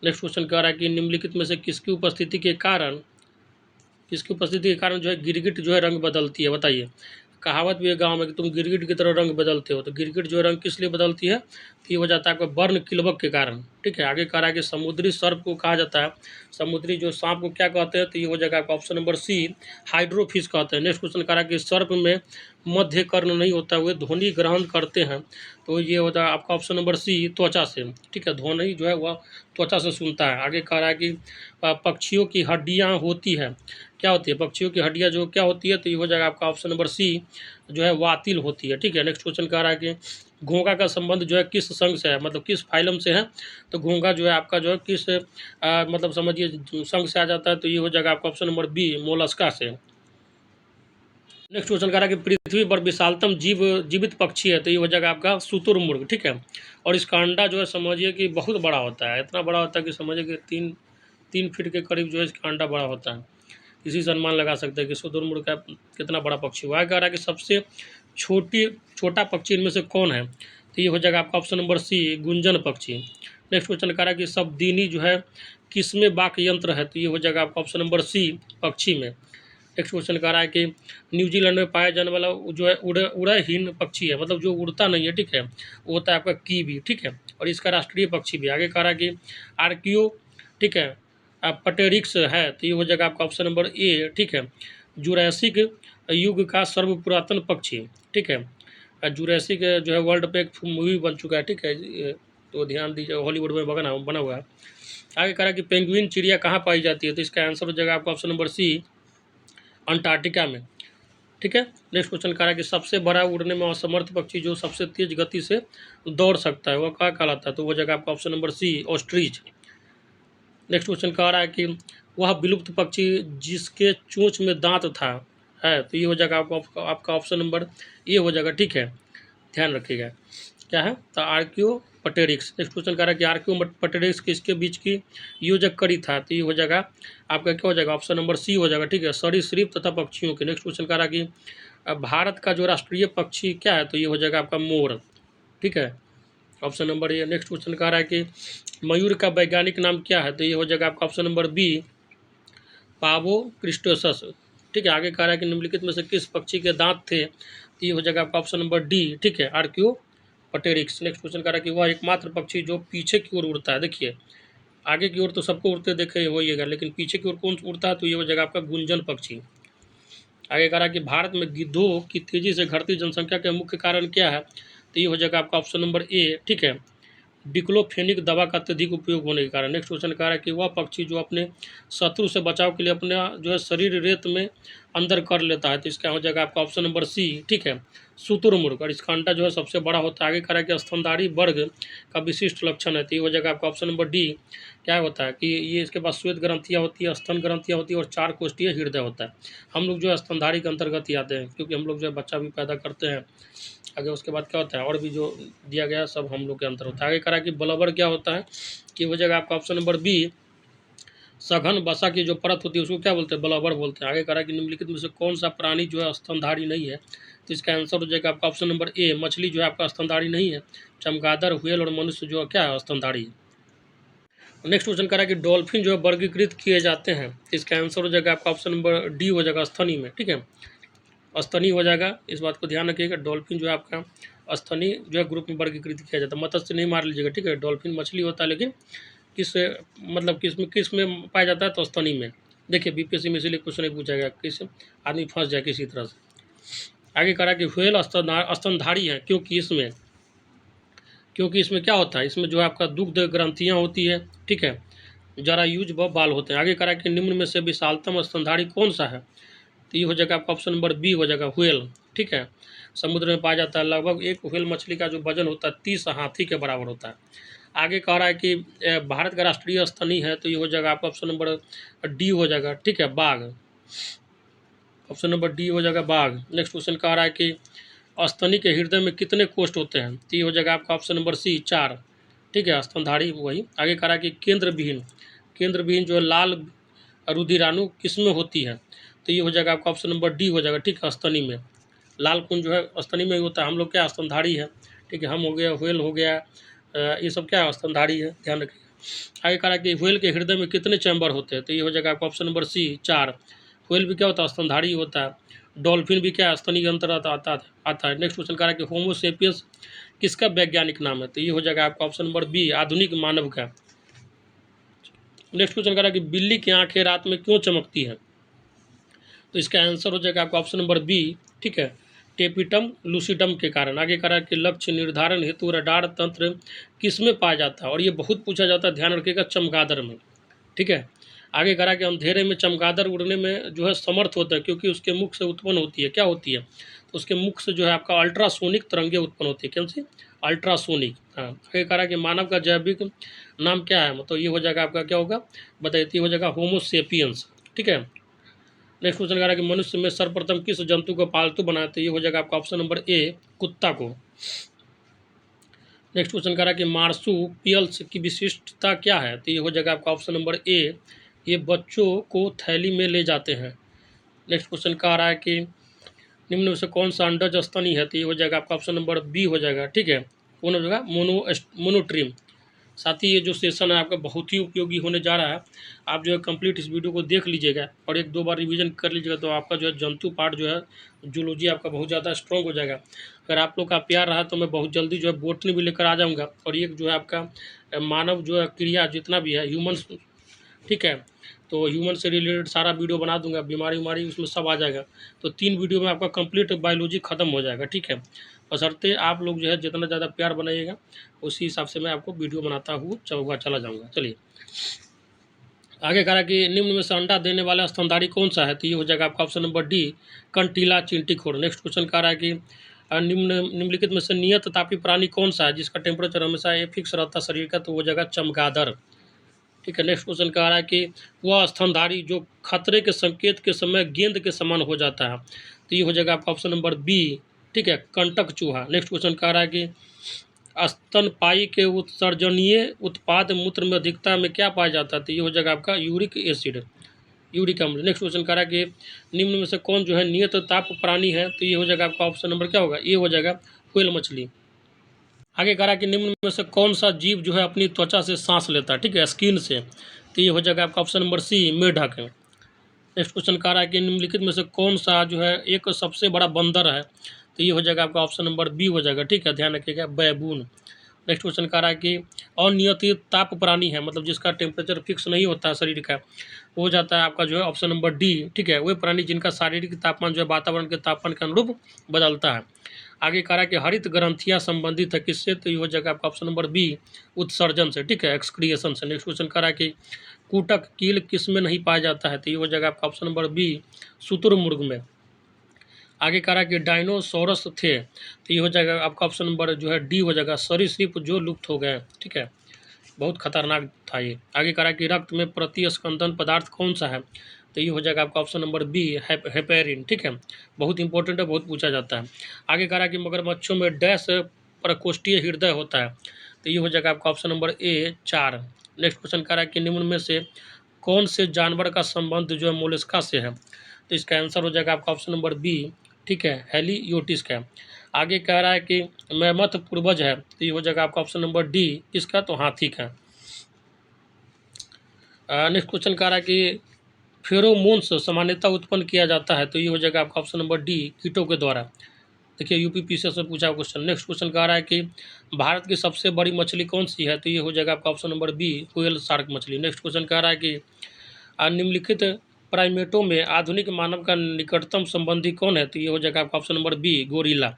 Next question कह रहा है कि निम्नलिखित में से किसकी उपस्थिति के कारण जो है गिरगिट जो है रंग बदलती है, बताइए। कहावत भी है गांव में कि तुम गिरगिट की तरह रंग बदलते हो, तो गिरगिट जो है रंग किस लिए बदलती है, तो ये हो जाता है आपका बर्न किल्बक के कारण, ठीक है। आगे कह रहा है कि समुद्री सर्प को कहा जाता है, समुद्री जो सांप को क्या कहते हैं, तो ये हो जाएगा आपका ऑप्शन नंबर सी, हाइड्रोफिश कहते हैं। नेक्स्ट क्वेश्चन कह रहा है कि सर्प में मध्य कर्ण नहीं होता, वे ध्वनि ग्रहण करते हैं, तो ये होता है आपका ऑप्शन नंबर सी, त्वचा से, ठीक है। ध्वनि जो है वह त्वचा से सुनता है। आगे कह रहा है कि पक्षियों की हड्डियाँ होती है, क्या होती है, पक्षियों की हड्डियाँ जो क्या होती है, तो ये हो जाएगा आपका ऑप्शन नंबर सी, जो है वातिल होती है, ठीक है। नेक्स्ट क्वेश्चन कह रहा है कि घोंघा का संबंध जो है किस संघ से है, मतलब किस फाइलम से है, तो घोंघा जो है आपका जो है किस मतलब समझिए संघ से आ जाता है, तो ये हो जाएगा आपका ऑप्शन नंबर बी, मोलस्का से। नेक्स्ट क्वेश्चन कह रहा है कि पृथ्वी पर विशालतम जीवित पक्षी है, तो ये हो जाएगा आपका शुतुरमुर्ग, ठीक है। और इसका अंडा जो है समझिए कि बहुत बड़ा होता है, इतना बड़ा होता है कि समझिए कि 3 फीट के करीब जो है इसका अंडा बड़ा होता है। इसी से अनुमान लगा सकते हैं कि शुतुरमुर्ग का कितना बड़ा पक्षी हुआ है। कह रहा है कि सबसे छोटा पक्षी इनमें से कौन है, तो ये हो जाएगा आपका ऑप्शन नंबर सी, गुंजन पक्षी। नेक्स्ट क्वेश्चन कह रहा है कि शब्दिनी जो है किसमें वाक्य यंत्र है, तो ये हो जाएगा आपका ऑप्शन नंबर सी, पक्षी में। नेक्स्ट क्वेश्चन कह रहा है कि न्यूजीलैंड में पाया जाने वाला जो है उड़हीन पक्षी है, मतलब जो उड़ता नहीं है, ठीक है, वो होता है आपका कीवी, ठीक है। और इसका राष्ट्रीय पक्षी भी। आगे कह रहा है कि आर्कियो, ठीक है, पटेरिक्स है, तो ये हो जाएगा आपका ऑप्शन नंबर ए, ठीक है। जुरैसिक युग का सर्व पुरातन पक्षी, ठीक है। जुरैसिक जो है वर्ल्ड पे एक मूवी बन चुका है, ठीक है, तो ध्यान दीजिए, हॉलीवुड में बना हुआ है। आगे कह रहा है कि पेंगुइन चिड़िया कहाँ पाई जाती है, तो इसका आंसर हो जाएगा आपका ऑप्शन नंबर सी, अंटार्कटिका में, ठीक है। नेक्स्ट क्वेश्चन कह रहा है कि सबसे बड़ा उड़ने में असमर्थ पक्षी जो सबसे तेज गति से दौड़ सकता है, वह क्या कहलाता है, तो वह जगह आपका option number C, ostrich. Next question कह रहा है कि वह विलुप्त पक्षी जिसके चोंच में दांत था है, तो ये हो जाएगा आपका ऑप्शन नंबर ए हो जाएगा, ठीक है, ध्यान रखिएगा क्या है, तो आर्कियो पटेरिक्स। नेक्स्ट क्वेश्चन कह रहा है कि आर्कियो पटेरिक्स किसके बीच की योजक कड़ी था, तो ये हो जाएगा आपका क्या हो जाएगा, ऑप्शन नंबर सी हो जाएगा, ठीक है, सरीसृप तथा पक्षियों के। नेक्स्ट क्वेश्चन कह रहा है कि भारत का जो राष्ट्रीय पक्षी क्या है, तो ये हो जाएगा आपका मोर, ठीक है, option number A. Next question कह रहा है कि मयूर का वैज्ञानिक नाम क्या है, तो ये हो जाएगा आपका ऑप्शन नंबर बी, पावो क्रिस्टोसस, ठीक है। आगे कह रहा है कि निम्नलिखित में से किस पक्षी के दांत थे, तो ये हो जाएगा आपका ऑप्शन नंबर डी, ठीक है, आर्कियो पटेरिक्स। नेक्स्ट क्वेश्चन कह रहा है कि वह एकमात्र पक्षी जो पीछे की ओर उड़ता है, देखिए आगे की ओर तो सबको उड़ते देखे होइएगा, लेकिन पीछे की ओर कौन उड़ता है, तो ये हो जाएगा आपका गुंजन पक्षी। आगे कह रहा है कि भारत में गिद्धों की तेजी से घटती जनसंख्या के मुख्य कारण क्या है, तो ये हो जाएगा आपका ऑप्शन नंबर ए, ठीक है, डिक्लोफेनिक दवा का अत्यधिक उपयोग होने के कारण। नेक्स्ट क्वेश्चन कह रहा है कि वह पक्षी जो अपने शत्रु से बचाव के लिए अपना जो है शरीर रेत में अंदर कर लेता है, तो इसका हो जाएगा आपका ऑप्शन नंबर सी, ठीक है, शुतुरमुर्ग। और इसका अंडा जो है सबसे बड़ा होता है। आगे कह रहा है कि स्तनधारी वर्ग का विशिष्ट लक्षण है, तो ये हो जाएगा आपका ऑप्शन नंबर डी, क्या होता है कि ये इसके पास श्वेत ग्रंथियाँ होती है, स्तन ग्रंथियाँ होती है और 4 कोष्ठीय हृदय होता है। हम लोग जो है स्तनधारी के अंतर्गत ही आते हैं, क्योंकि हम लोग जो है बच्चा भी पैदा करते हैं। आगे उसके बाद क्या होता है, और भी जो दिया गया सब हम लोग के अंतर होता है। आगे करा कि ब्लबर क्या होता है, कि हो जाएगा आपका ऑप्शन नंबर बी, सघन वसा की जो परत होती है उसको क्या बोलते हैं, ब्लबर बोलते हैं। आगे करा कि निम्नलिखित में से कौन सा प्राणी जो है स्तनधारी नहीं है, तो इसका आंसर हो जाएगा आपका ऑप्शन नंबर ए, मछली जो है आपका स्तनधारी नहीं है। चमगादड़, व्हेल और मनुष्य जो क्या है स्तनधारी। नेक्स्ट क्वेश्चन करा कि डॉल्फिन जो है वर्गीकृत किए जाते हैं, इसका आंसर हो जाएगा आपका ऑप्शन नंबर डी हो जाएगा, स्तनी में, ठीक है, स्तनी हो जाएगा। इस बात को ध्यान रखिएगा, डॉल्फिन जो है आपका स्तनी जो है ग्रुप में वर्गीकृत किया जाता है। मत्स्य नहीं मार लीजिएगा, ठीक है, डॉल्फिन मछली होता है, लेकिन किस मतलब किस में पाया जाता है, तो स्तनी में। देखिए बीपीएससी में इसीलिए क्वेश्चन नहीं पूछा गया, किस आदमी फंस जाए किसी तरह से। आगे करा कि व्हेल स्तनधारी है क्योंकि इसमें क्या होता है, इसमें जो है आपका दुग्ध ग्रंथियाँ होती है, ठीक है, जरायूज व बाल होते हैं। आगे करा कि निम्न में से विशालतम स्तनधारी कौन सा है, तो ये हो जाएगा आपका ऑप्शन नंबर बी हो जाएगा, व्हेल, ठीक है। समुद्र में पाया जाता है, लगभग एक व्हेल मछली का जो वजन होता है 30 हाथी के बराबर होता है। आगे कह रहा है कि भारत का राष्ट्रीय स्तनी है, तो ये हो जाएगा आपका ऑप्शन नंबर डी हो जाएगा, ठीक है, बाघ। ऑप्शन नंबर डी हो जाएगा बाघ। नेक्स्ट क्वेश्चन कह रहा है कि स्तनी के हृदय में कितने कोष्ठ होते हैं, तो ये हो जाएगा आपका ऑप्शन नंबर सी 4। ठीक है, स्तनधारी वही। आगे कह रहा है कि केंद्रविहीन जो है लाल रुधिराणु किसमें होती है, तो ये हो जाएगा आपका ऑप्शन नंबर डी हो जाएगा। ठीक है, स्तनी में लाल खून जो है स्तनी में ही होता है। हम लोग क्या स्तनधारी है, ठीक है, हम हो गया, व्हेल हो गया, ये सब क्या स्तनधारी है, ध्यान रखिएगा। आगे कह रहा है कि व्हेल के हृदय में कितने चैम्बर होते हैं, तो ये हो जाएगा आपका ऑप्शन नंबर सी 4। व्हेल भी क्या होता है, स्तनधारी होता है। डॉल्फिन भी क्या स्तनी के अंतर्गत आता है। नेक्स्ट क्वेश्चन कह रहा है कि होमोसेपियंस किसका वैज्ञानिक नाम है, तो ये हो जाएगा आपका ऑप्शन नंबर बी आधुनिक मानव का। नेक्स्ट क्वेश्चन कह रहा है कि बिल्ली की आंखें रात में क्यों चमकती हैं, तो इसका आंसर हो जाएगा आपका ऑप्शन नंबर बी। ठीक है, टेपिटम लूसिडम के कारण। आगे कह रहा है कि लक्ष्य निर्धारण हेतु रडार तंत्र किसमें पाया जाता है, और ये बहुत पूछा जाता है, ध्यान रखिएगा, चमगादड़ में। ठीक है, आगे कह रहा है कि अंधेरे में चमगादड़ उड़ने में जो है समर्थ होता है, क्योंकि उसके मुख से उत्पन्न होती है, क्या होती है, तो उसके मुख से जो है आपका अल्ट्रासोनिक तरंगे उत्पन्न होती है। कौन सी, अल्ट्रासोनिक। हाँ, आगे कह रहा है कि मानव का जैविक नाम क्या है, मतलब ये हो जाएगा आपका क्या होगा बताइए, हो जाएगा होमोसेपियंस। ठीक है, नेक्स्ट क्वेश्चन कह रहा है कि मनुष्य में सर्वप्रथम किस जंतु को पालतू बनाते, ये हो जाएगा आपका ऑप्शन नंबर ए कुत्ता को। नेक्स्ट क्वेश्चन कह रहा है कि मार्सुपियल्स की विशिष्टता क्या है, तो ये हो जाएगा आपका ऑप्शन नंबर ए, ये बच्चों को थैली में ले जाते हैं। नेक्स्ट क्वेश्चन कह रहा है कि निम्न में से कौन सा अंडज स्तनी है, तो ये हो जाएगा आपका ऑप्शन नंबर बी हो जाएगा। ठीक है, कौन हो जाएगा, मोनोट्रिम। साथ ही ये जो सेशन है आपका बहुत ही उपयोगी होने जा रहा है। आप जो है कंप्लीट इस वीडियो को देख लीजिएगा और एक दो बार रिवीजन कर लीजिएगा, तो आपका जो है जंतु पार्ट जो है जूलॉजी आपका बहुत ज़्यादा स्ट्रॉन्ग हो जाएगा। अगर आप लोग का प्यार रहा तो मैं बहुत जल्दी जो है बोटनी भी लेकर आ जाऊँगा, और एक जो है आपका मानव जो है क्रिया जितना भी है ह्यूमन्स, ठीक है, तो ह्यूमन से रिलेटेड सारा वीडियो बना दूंगा, बीमारी उसमें सब आ जाएगा। तो 3 वीडियो में आपका कंप्लीट बायोलॉजी खत्म हो जाएगा। ठीक है, बशर्ते आप लोग जो है जितना ज़्यादा प्यार बनाइएगा उसी हिसाब से मैं आपको वीडियो बनाता हुआ चला जाऊँगा। चलिए आगे कह रहा है कि निम्न में से अंडा देने वाला स्तनधारी कौन सा है, तो ये हो जाएगा आपका ऑप्शन नंबर डी कंटीला चिंटीखोर। नेक्स्ट क्वेश्चन कह रहा है कि निम्नलिखित में से नियत तापी प्राणी कौन सा है जिसका टेम्परेचर हमेशा फिक्स रहता है शरीर का, तो वो जगह चमगादड़। ठीक है, नेक्स्ट क्वेश्चन कह रहा है कि वह स्तनधारी जो खतरे के संकेत के समय गेंद के समान हो जाता है, तो ये हो जाएगा आपका ऑप्शन नंबर बी। ठीक है, कंटक चूहा। नेक्स्ट क्वेश्चन कह रहा है कि स्तनपायी के उत्सर्जनीय उत्पाद मूत्र में अधिकता में क्या पाया जाता है, तो ये हो जाएगा आपका यूरिक एसिड, यूरिक अम्ल। नेक्स्ट क्वेश्चन कह रहा है कि निम्न में से कौन जो है नियत ताप प्राणी है, तो ये हो जाएगा आपका ऑप्शन नंबर क्या होगा, ये हो जाएगा व्हेल मछली। आगे कह रहा है कि निम्न में से कौन सा जीव जो है अपनी त्वचा से सांस लेता है, ठीक है, स्किन से, तो ये हो जाएगा आपका ऑप्शन नंबर सी मेढक। नेक्स्ट क्वेश्चन कह रहा है कि निम्नलिखित में से कौन सा जो है एक सबसे बड़ा बंदर है, तो ये हो जाएगा आपका ऑप्शन नंबर बी हो जाएगा। ठीक है, ध्यान रखिएगा, बैबून। नेक्स्ट क्वेश्चन कह रहा है कि अनियमित ताप प्राणी है, मतलब जिसका टेम्परेचर फिक्स नहीं होता है शरीर का, वो हो जाता है आपका जो है ऑप्शन नंबर डी। ठीक है, वह प्राणी जिनका शारीरिक तापमान जो है वातावरण के तापमान के अनुरूप बदलता है। आगे कह रहा है कि हरित ग्रंथियां संबंधित है किससे, तो ये हो जाएगा आपका ऑप्शन नंबर बी उत्सर्जन से। ठीक है, एक्सक्रिएशन से। नेक्स्ट क्वेश्चन कह रहा है कि कूटक कील किस में नहीं पाया जाता है, तो ये हो जाएगा आपका ऑप्शन नंबर बी शुतुरमुर्ग में। आगे कह रहा है कि डायनोसोरस थे, तो ये हो जाएगा आपका ऑप्शन नंबर जो है डी हो जाएगा सरीसृप जो लुप्त हो गए। ठीक है, बहुत खतरनाक था ये। आगे कह रहा है कि रक्त में प्रतिस्पंदन पदार्थ कौन सा है, तो ये हो जाएगा आपका ऑप्शन नंबर बी हेपेरिन। ठीक है, बहुत इंपॉर्टेंट है, बहुत पूछा जाता है। आगे कह रहा है कि मगरमच्छों में डैश प्रकोष्ठीय हृदय होता है, तो ये हो जाएगा आपका option number A 4। Next question कह रहा है कि निम्न में से कौन से जानवर का संबंध जो है मोलस्का से है, तो इसका आंसर हो जाएगा आपका ऑप्शन नंबर बी। ठीक है, हेलियोटिस का। आगे कह रहा है कि मैमथ पूर्वज है, तो ये हो जाएगा आपका ऑप्शन नंबर डी किसका, तो हाथी का। नेक्स्ट क्वेश्चन कह रहा है कि फेरोमोन्स सामान्यतः उत्पन्न किया जाता है, तो ये हो जाएगा आपका ऑप्शन नंबर डी कीटों के द्वारा। देखिए यूपी पीसीएस से पूछा क्वेश्चन। नेक्स्ट क्वेश्चन कह रहा है कि भारत की सबसे बड़ी मछली कौन सी है, तो ये हो जाएगा आपका option number B whale shark मछली। नेक्स्ट क्वेश्चन कह रहा है कि निम्नलिखित प्राइमेटों में आधुनिक मानव का निकटतम संबंधी कौन है, तो ये हो जाएगा आपका ऑप्शन नंबर बी गोरिल्ला।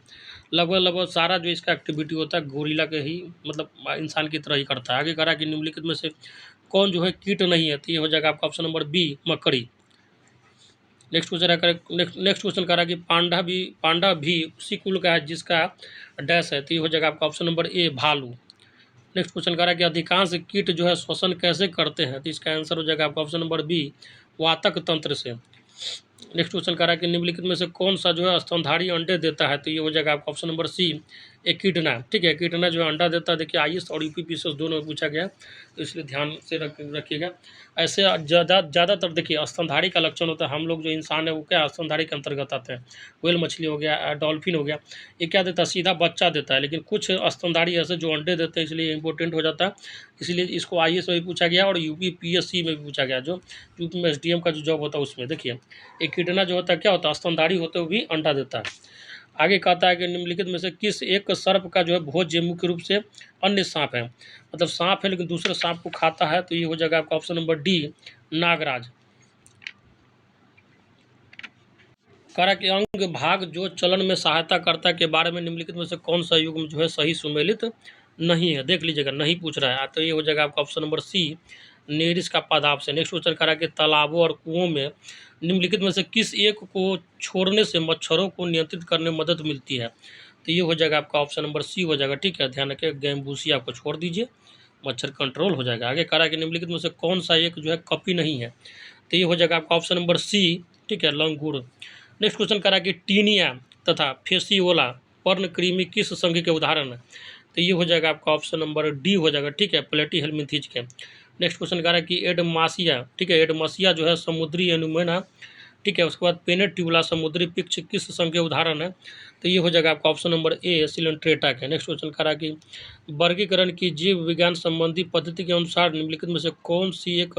लगभग सारा जो इसका एक्टिविटी होता है गोरिल्ला के ही मतलब इंसान की तरह ही करता है। आगे कह रहा है कि निम्नलिखित में से कौन जो है कीट नहीं है, तो ये हो जाएगा आपका ऑप्शन नंबर बी मकड़ी। नेक्स्ट क्वेश्चन है नेक्स्ट क्वेश्चन कह रहा है कि पांडा भी उसी कुल का है जिसका डैश है, तो ये हो जाएगा आपका ऑप्शन नंबर ए भालू। नेक्स्ट क्वेश्चन कह रहा है कि अधिकांश कीट जो है श्वसन कैसे करते हैं, तो इसका आंसर हो जाएगा आपका ऑप्शन नंबर बी वातक तंत्र से। नेक्स्ट क्वेश्चन कह रहा है कि निम्नलिखित में से कौन सा जो है स्तनधारी अंडे देता है, तो ये हो जाएगा आपका ऑप्शन नंबर सी एकीटना। ठीक है, एकीटना जो है अंडा देता है। देखिए आईएएस और यूपीपीसीएस दोनों में पूछा गया, तो इसलिए ध्यान से रखिएगा। ऐसे ज़्यादातर देखिए स्तनधारी का लक्षण होता है, हम लोग जो इंसान है वो क्या स्तनधारी के अंतर्गत आते हैं। व्हेल मछली हो गया, डॉल्फिन हो गया, ये क्या देता है, सीधा बच्चा देता है। लेकिन कुछ स्तनधारी ऐसे जो अंडे देते हैं, इसलिए इंपॉर्टेंट हो जाता है। इसलिए इसको आईएएस में भी पूछा गया और यूपीपीएससी में भी पूछा गया, जो यूपी में एसडीएम का जो जॉब होता है उसमें। देखिए एकीटना जो होता है क्या होता है, स्तनधारी होते हुए भी अंडा देता है। आगे कहता है कि निम्नलिखित में से किस एक सर्प का जो है भोज्य मुख्य रूप से अन्य सांप है, मतलब सांप है लेकिन दूसरे सांप को खाता है, तो ये हो जाएगा आपका ऑप्शन नंबर डी नागराज। कह रहा कि अंग भाग जो चलन में सहायता करता के बारे में निम्नलिखित में से कौन सा युग्म जो है सही सुमेलित नहीं है, देख लीजिएगा, नहीं पूछ रहा है, तो ये हो जाएगा आपका ऑप्शन नंबर सी नेरिस का पादाप से। नेक्स्ट क्वेश्चन कह रहा है कि तालाबों और कुओं में निम्नलिखित में से किस एक को छोड़ने से मच्छरों को नियंत्रित करने में मदद मिलती है, तो ये हो जाएगा आपका ऑप्शन नंबर सी हो जाएगा। ठीक है, ध्यान रखिए गैम्बूसिया को छोड़ दीजिए, मच्छर कंट्रोल हो जाएगा। आगे कह रहा है कि निम्नलिखित में से कौन सा एक जो है कपी नहीं है, तो ये हो जाएगा आपका ऑप्शन नंबर सी। ठीक है, लंगूर। नेक्स्ट क्वेश्चन कह रहा है कि टीनिया तथा फेसियोला पर्णकृमि किस संघ के उदाहरण है, तो ये हो जाएगा आपका ऑप्शन नंबर डी हो जाएगा। ठीक है, प्लेटी हेलमिंथीज के। नेक्स्ट क्वेश्चन कह रहा है कि एडमासिया, ठीक है, एडमासिया जो है समुद्री एनुमेना। ठीक है, उसके बाद पेनेट्यूला समुद्री पिक्ष किस संघ के उदाहरण है, तो ये हो जाएगा आपका ऑप्शन नंबर ए सिलेंट्रेटा के। नेक्स्ट क्वेश्चन कह रहा है कि वर्गीकरण की जीव विज्ञान संबंधी पद्धति के अनुसार निम्नलिखित में से कौन सी एक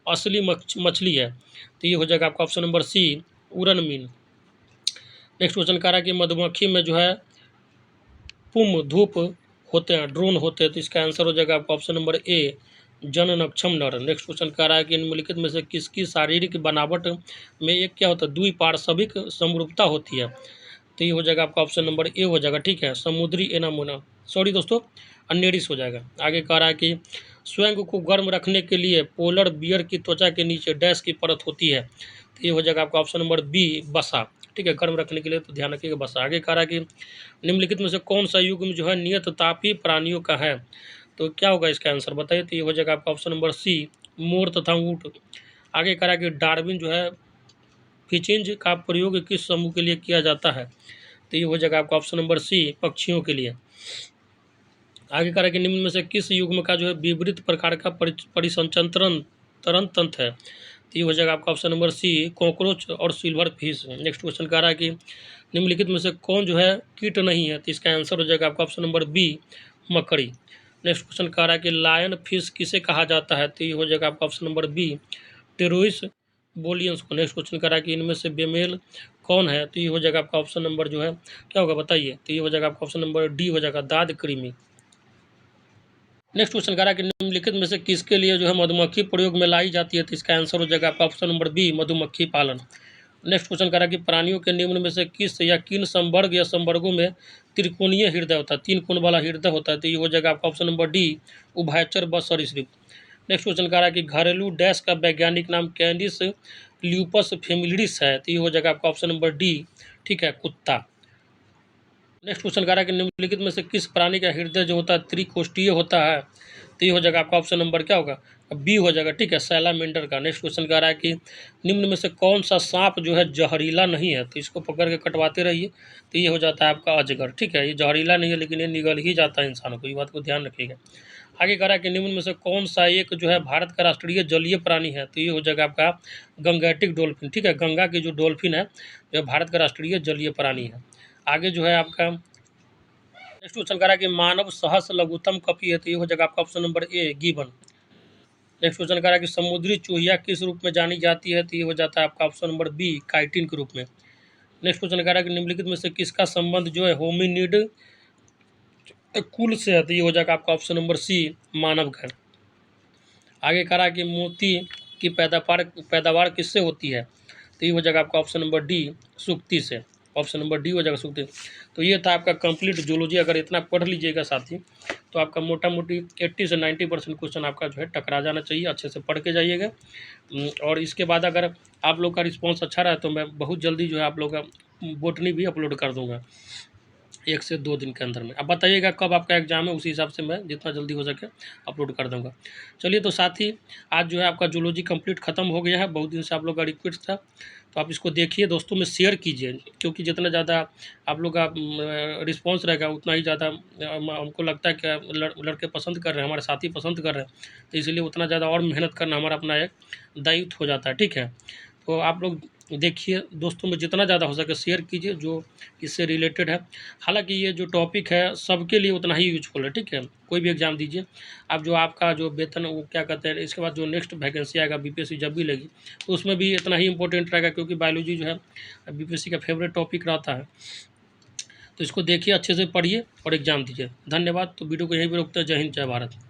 असली मछली है, तो ये हो जाएगा आपका ऑप्शन नंबर सी उड़न मीन। नेक्स्ट क्वेश्चन कह रहा है कि मधुमक्खी में जो है पुम धूप होते हैं, ड्रोन होते हैं, तो इसका आंसर हो जाएगा आपका ऑप्शन नंबर ए जननक्षम नर। नेक्स्ट क्वेश्चन कह रहा है कि निम्नलिखित में से किसकी शारीरिक बनावट में एक क्या होता है द्विपार्श्विक समरूपता होती है, तो ये हो जाएगा आपका ऑप्शन नंबर ए हो जाएगा। ठीक है, समुद्री एनामोना, सॉरी दोस्तों, अनेरिस हो जाएगा। आगे कह रहा है कि स्वयं को गर्म रखने के लिए पोलर बियर की त्वचा के नीचे डैश की परत होती है, तो ये हो जाएगा आपका ऑप्शन नंबर बी बसा। ठीक है, गर्म रखने के लिए तो ध्यान रखिएगा बसा। आगे कह रहा है कि निम्नलिखित में से कौन सा युग्म जो है नियत तापी प्राणियों का है, तो क्या होगा इसका आंसर बताइए, तो ये हो जाएगा आपका ऑप्शन नंबर सी मोर तथा ऊँट। आगे कह रहा है कि डार्विन जो है फिचिंज का प्रयोग किस समूह के लिए किया जाता है, तो ये हो जाएगा आपका ऑप्शन नंबर सी पक्षियों के लिए। आगे कह रहा है कि निम्न में से किस युग्म का जो है विपरीत प्रकार का परिसंचरण तंत्र है, तो ये हो जाएगा आपका ऑप्शन नंबर सी कॉकरोच और सिल्वर फिश। नेक्स्ट क्वेश्चन कह रहा है कि निम्नलिखित में से कौन जो है कीट नहीं है, तो इसका आंसर हो जाएगा आपका ऑप्शन नंबर बी मकड़ी। नेक्स्ट क्वेश्चन कह रहा है कि लायन फिश किसे कहा जाता है, तो ये हो जाएगा आपका ऑप्शन नंबर बी टेरोइस बोलियंस को। नेक्स्ट क्वेश्चन कह रहा है कि इनमें से बेमेल कौन है, तो ये हो जाएगा आपका ऑप्शन नंबर जो है क्या होगा बताइए, तो ये हो जाएगा आपका ऑप्शन नंबर डी हो जाएगा दाद कृमि। नेक्स्ट क्वेश्चन कह रहा है कि निम्नलिखित में से किसके लिए जो है मधुमक्खी प्रयोग में लाई जाती है, तो इसका आंसर हो जाएगा आपका ऑप्शन नंबर बी मधुमक्खी पालन। नेक्स्ट क्वेश्चन कह रहा है कि प्राणियों के निम्न में से किस या किन संवर्ग या संवर्गों में त्रिकोणीय हृदय होता है, 3 कोण वाला हृदय होता है, तो ये हो जाएगा आपका ऑप्शन नंबर डी उभयचर व सरीसृप। नेक्स्ट क्वेश्चन कह रहा है कि घरेलू डैश का वैज्ञानिक नाम कैंडिस ल्यूपस फेमिलिडिस है, तो ये हो जाएगा आपका ऑप्शन नंबर डी। ठीक है, कुत्ता। नेक्स्ट क्वेश्चन कह रहा है कि निम्नलिखित में से किस प्राणी का हृदय जो होता है त्रिकोष्ठीय होता है, तो ये हो जाएगा आपका ऑप्शन नंबर क्या होगा बी हो जाएगा। ठीक है, सैलामेंडर का। नेक्स्ट क्वेश्चन कह रहा है कि निम्न में से कौन सा सांप जो है जहरीला नहीं है, तो इसको पकड़ के कटवाते रहिए, तो ये हो जाता है आपका अजगर। ठीक है, ये जहरीला नहीं है लेकिन ये निगल ही जाता है इंसानों को, ये बात को ध्यान रखिएगा। आगे कह रहा है कि निम्न में से कौन सा एक जो है भारत का राष्ट्रीय जलीय प्राणी है, तो ये हो जाएगा आपका गंगैटिक डॉल्फिन। ठीक है, गंगा की जो डॉल्फिन है यह भारत का राष्ट्रीय जलीय प्राणी है। आगे जो है आपका नेक्स्ट क्वेश्चन कह रहा है कि मानव सहस्र लघुत्तम कपी है, तो ये हो जाएगा आपका option number A gibbon. Next question कह रहा है कि समुद्री चूहिया किस रूप में जानी जाती है, तो ये हो जाता है आपका ऑप्शन नंबर बी काइटिन के रूप में। नेक्स्ट क्वेश्चन कह रहा है कि निम्नलिखित में से किसका संबंध जो है होमिनिड कुल से है, तो ये हो जाएगा आपका ऑप्शन नंबर सी मानव का। आगे कह रहा है कि मोती की पैदावार किससे होती है, तो ये हो जाएगा आपका ऑप्शन नंबर डी सुक्ति से। ऑप्शन नंबर डी हो जाएगा सुक्ति। तो ये था आपका कंप्लीट जूलॉजी। अगर इतना पढ़ लीजिएगा साथी तो आपका मोटा मोटी 80 से 90% क्वेश्चन आपका जो है टकरा जाना चाहिए। अच्छे से पढ़ के जाइएगा और इसके बाद अगर आप लोग का रिस्पॉन्स अच्छा रहा तो मैं बहुत जल्दी जो है आप लोग का बोटनी भी अपलोड कर दूँगा। 1 से 2 दिन के अंदर में। अब बताइएगा कब आपका एग्ज़ाम है, उसी हिसाब से मैं जितना जल्दी हो सके अपलोड कर दूँगा। चलिए, तो साथ ही आज जो है आपका जूलॉजी कंप्लीट ख़त्म हो गया है। बहुत दिन से आप लोग का रिक्वेस्ट था, तो आप इसको देखिए, दोस्तों में शेयर कीजिए, क्योंकि जितना ज़्यादा आप लोग का रिस्पॉन्स रहेगा उतना ही ज़्यादा हमको लगता है कि लड़के पसंद कर रहे हैं, हमारे साथी पसंद कर रहे हैं, तो इसलिए उतना ज़्यादा और मेहनत करना हमारा अपना एक दायित्व हो जाता है। ठीक है, तो आप लोग देखिए, दोस्तों में जितना ज़्यादा हो सके शेयर कीजिए जो इससे रिलेटेड है। हालाँकि ये जो टॉपिक है सबके लिए उतना ही यूज़फुल है। ठीक है, कोई भी एग्ज़ाम दीजिए, अब जो आपका जो वेतन वो क्या कहते हैं, इसके बाद जो नेक्स्ट वैकेंसी आएगा बीपीएससी जब भी लगी, तो उसमें भी इतना ही इम्पोर्टेंट रहेगा, क्योंकि बायोलॉजी जो है बीपीएससी का फेवरेट टॉपिक रहता है। तो इसको देखिए, अच्छे से पढ़िए और एग्ज़ाम दीजिए। धन्यवाद। तो वीडियो को यहीं पे रोकते हैं। जय हिंद, जय भारत।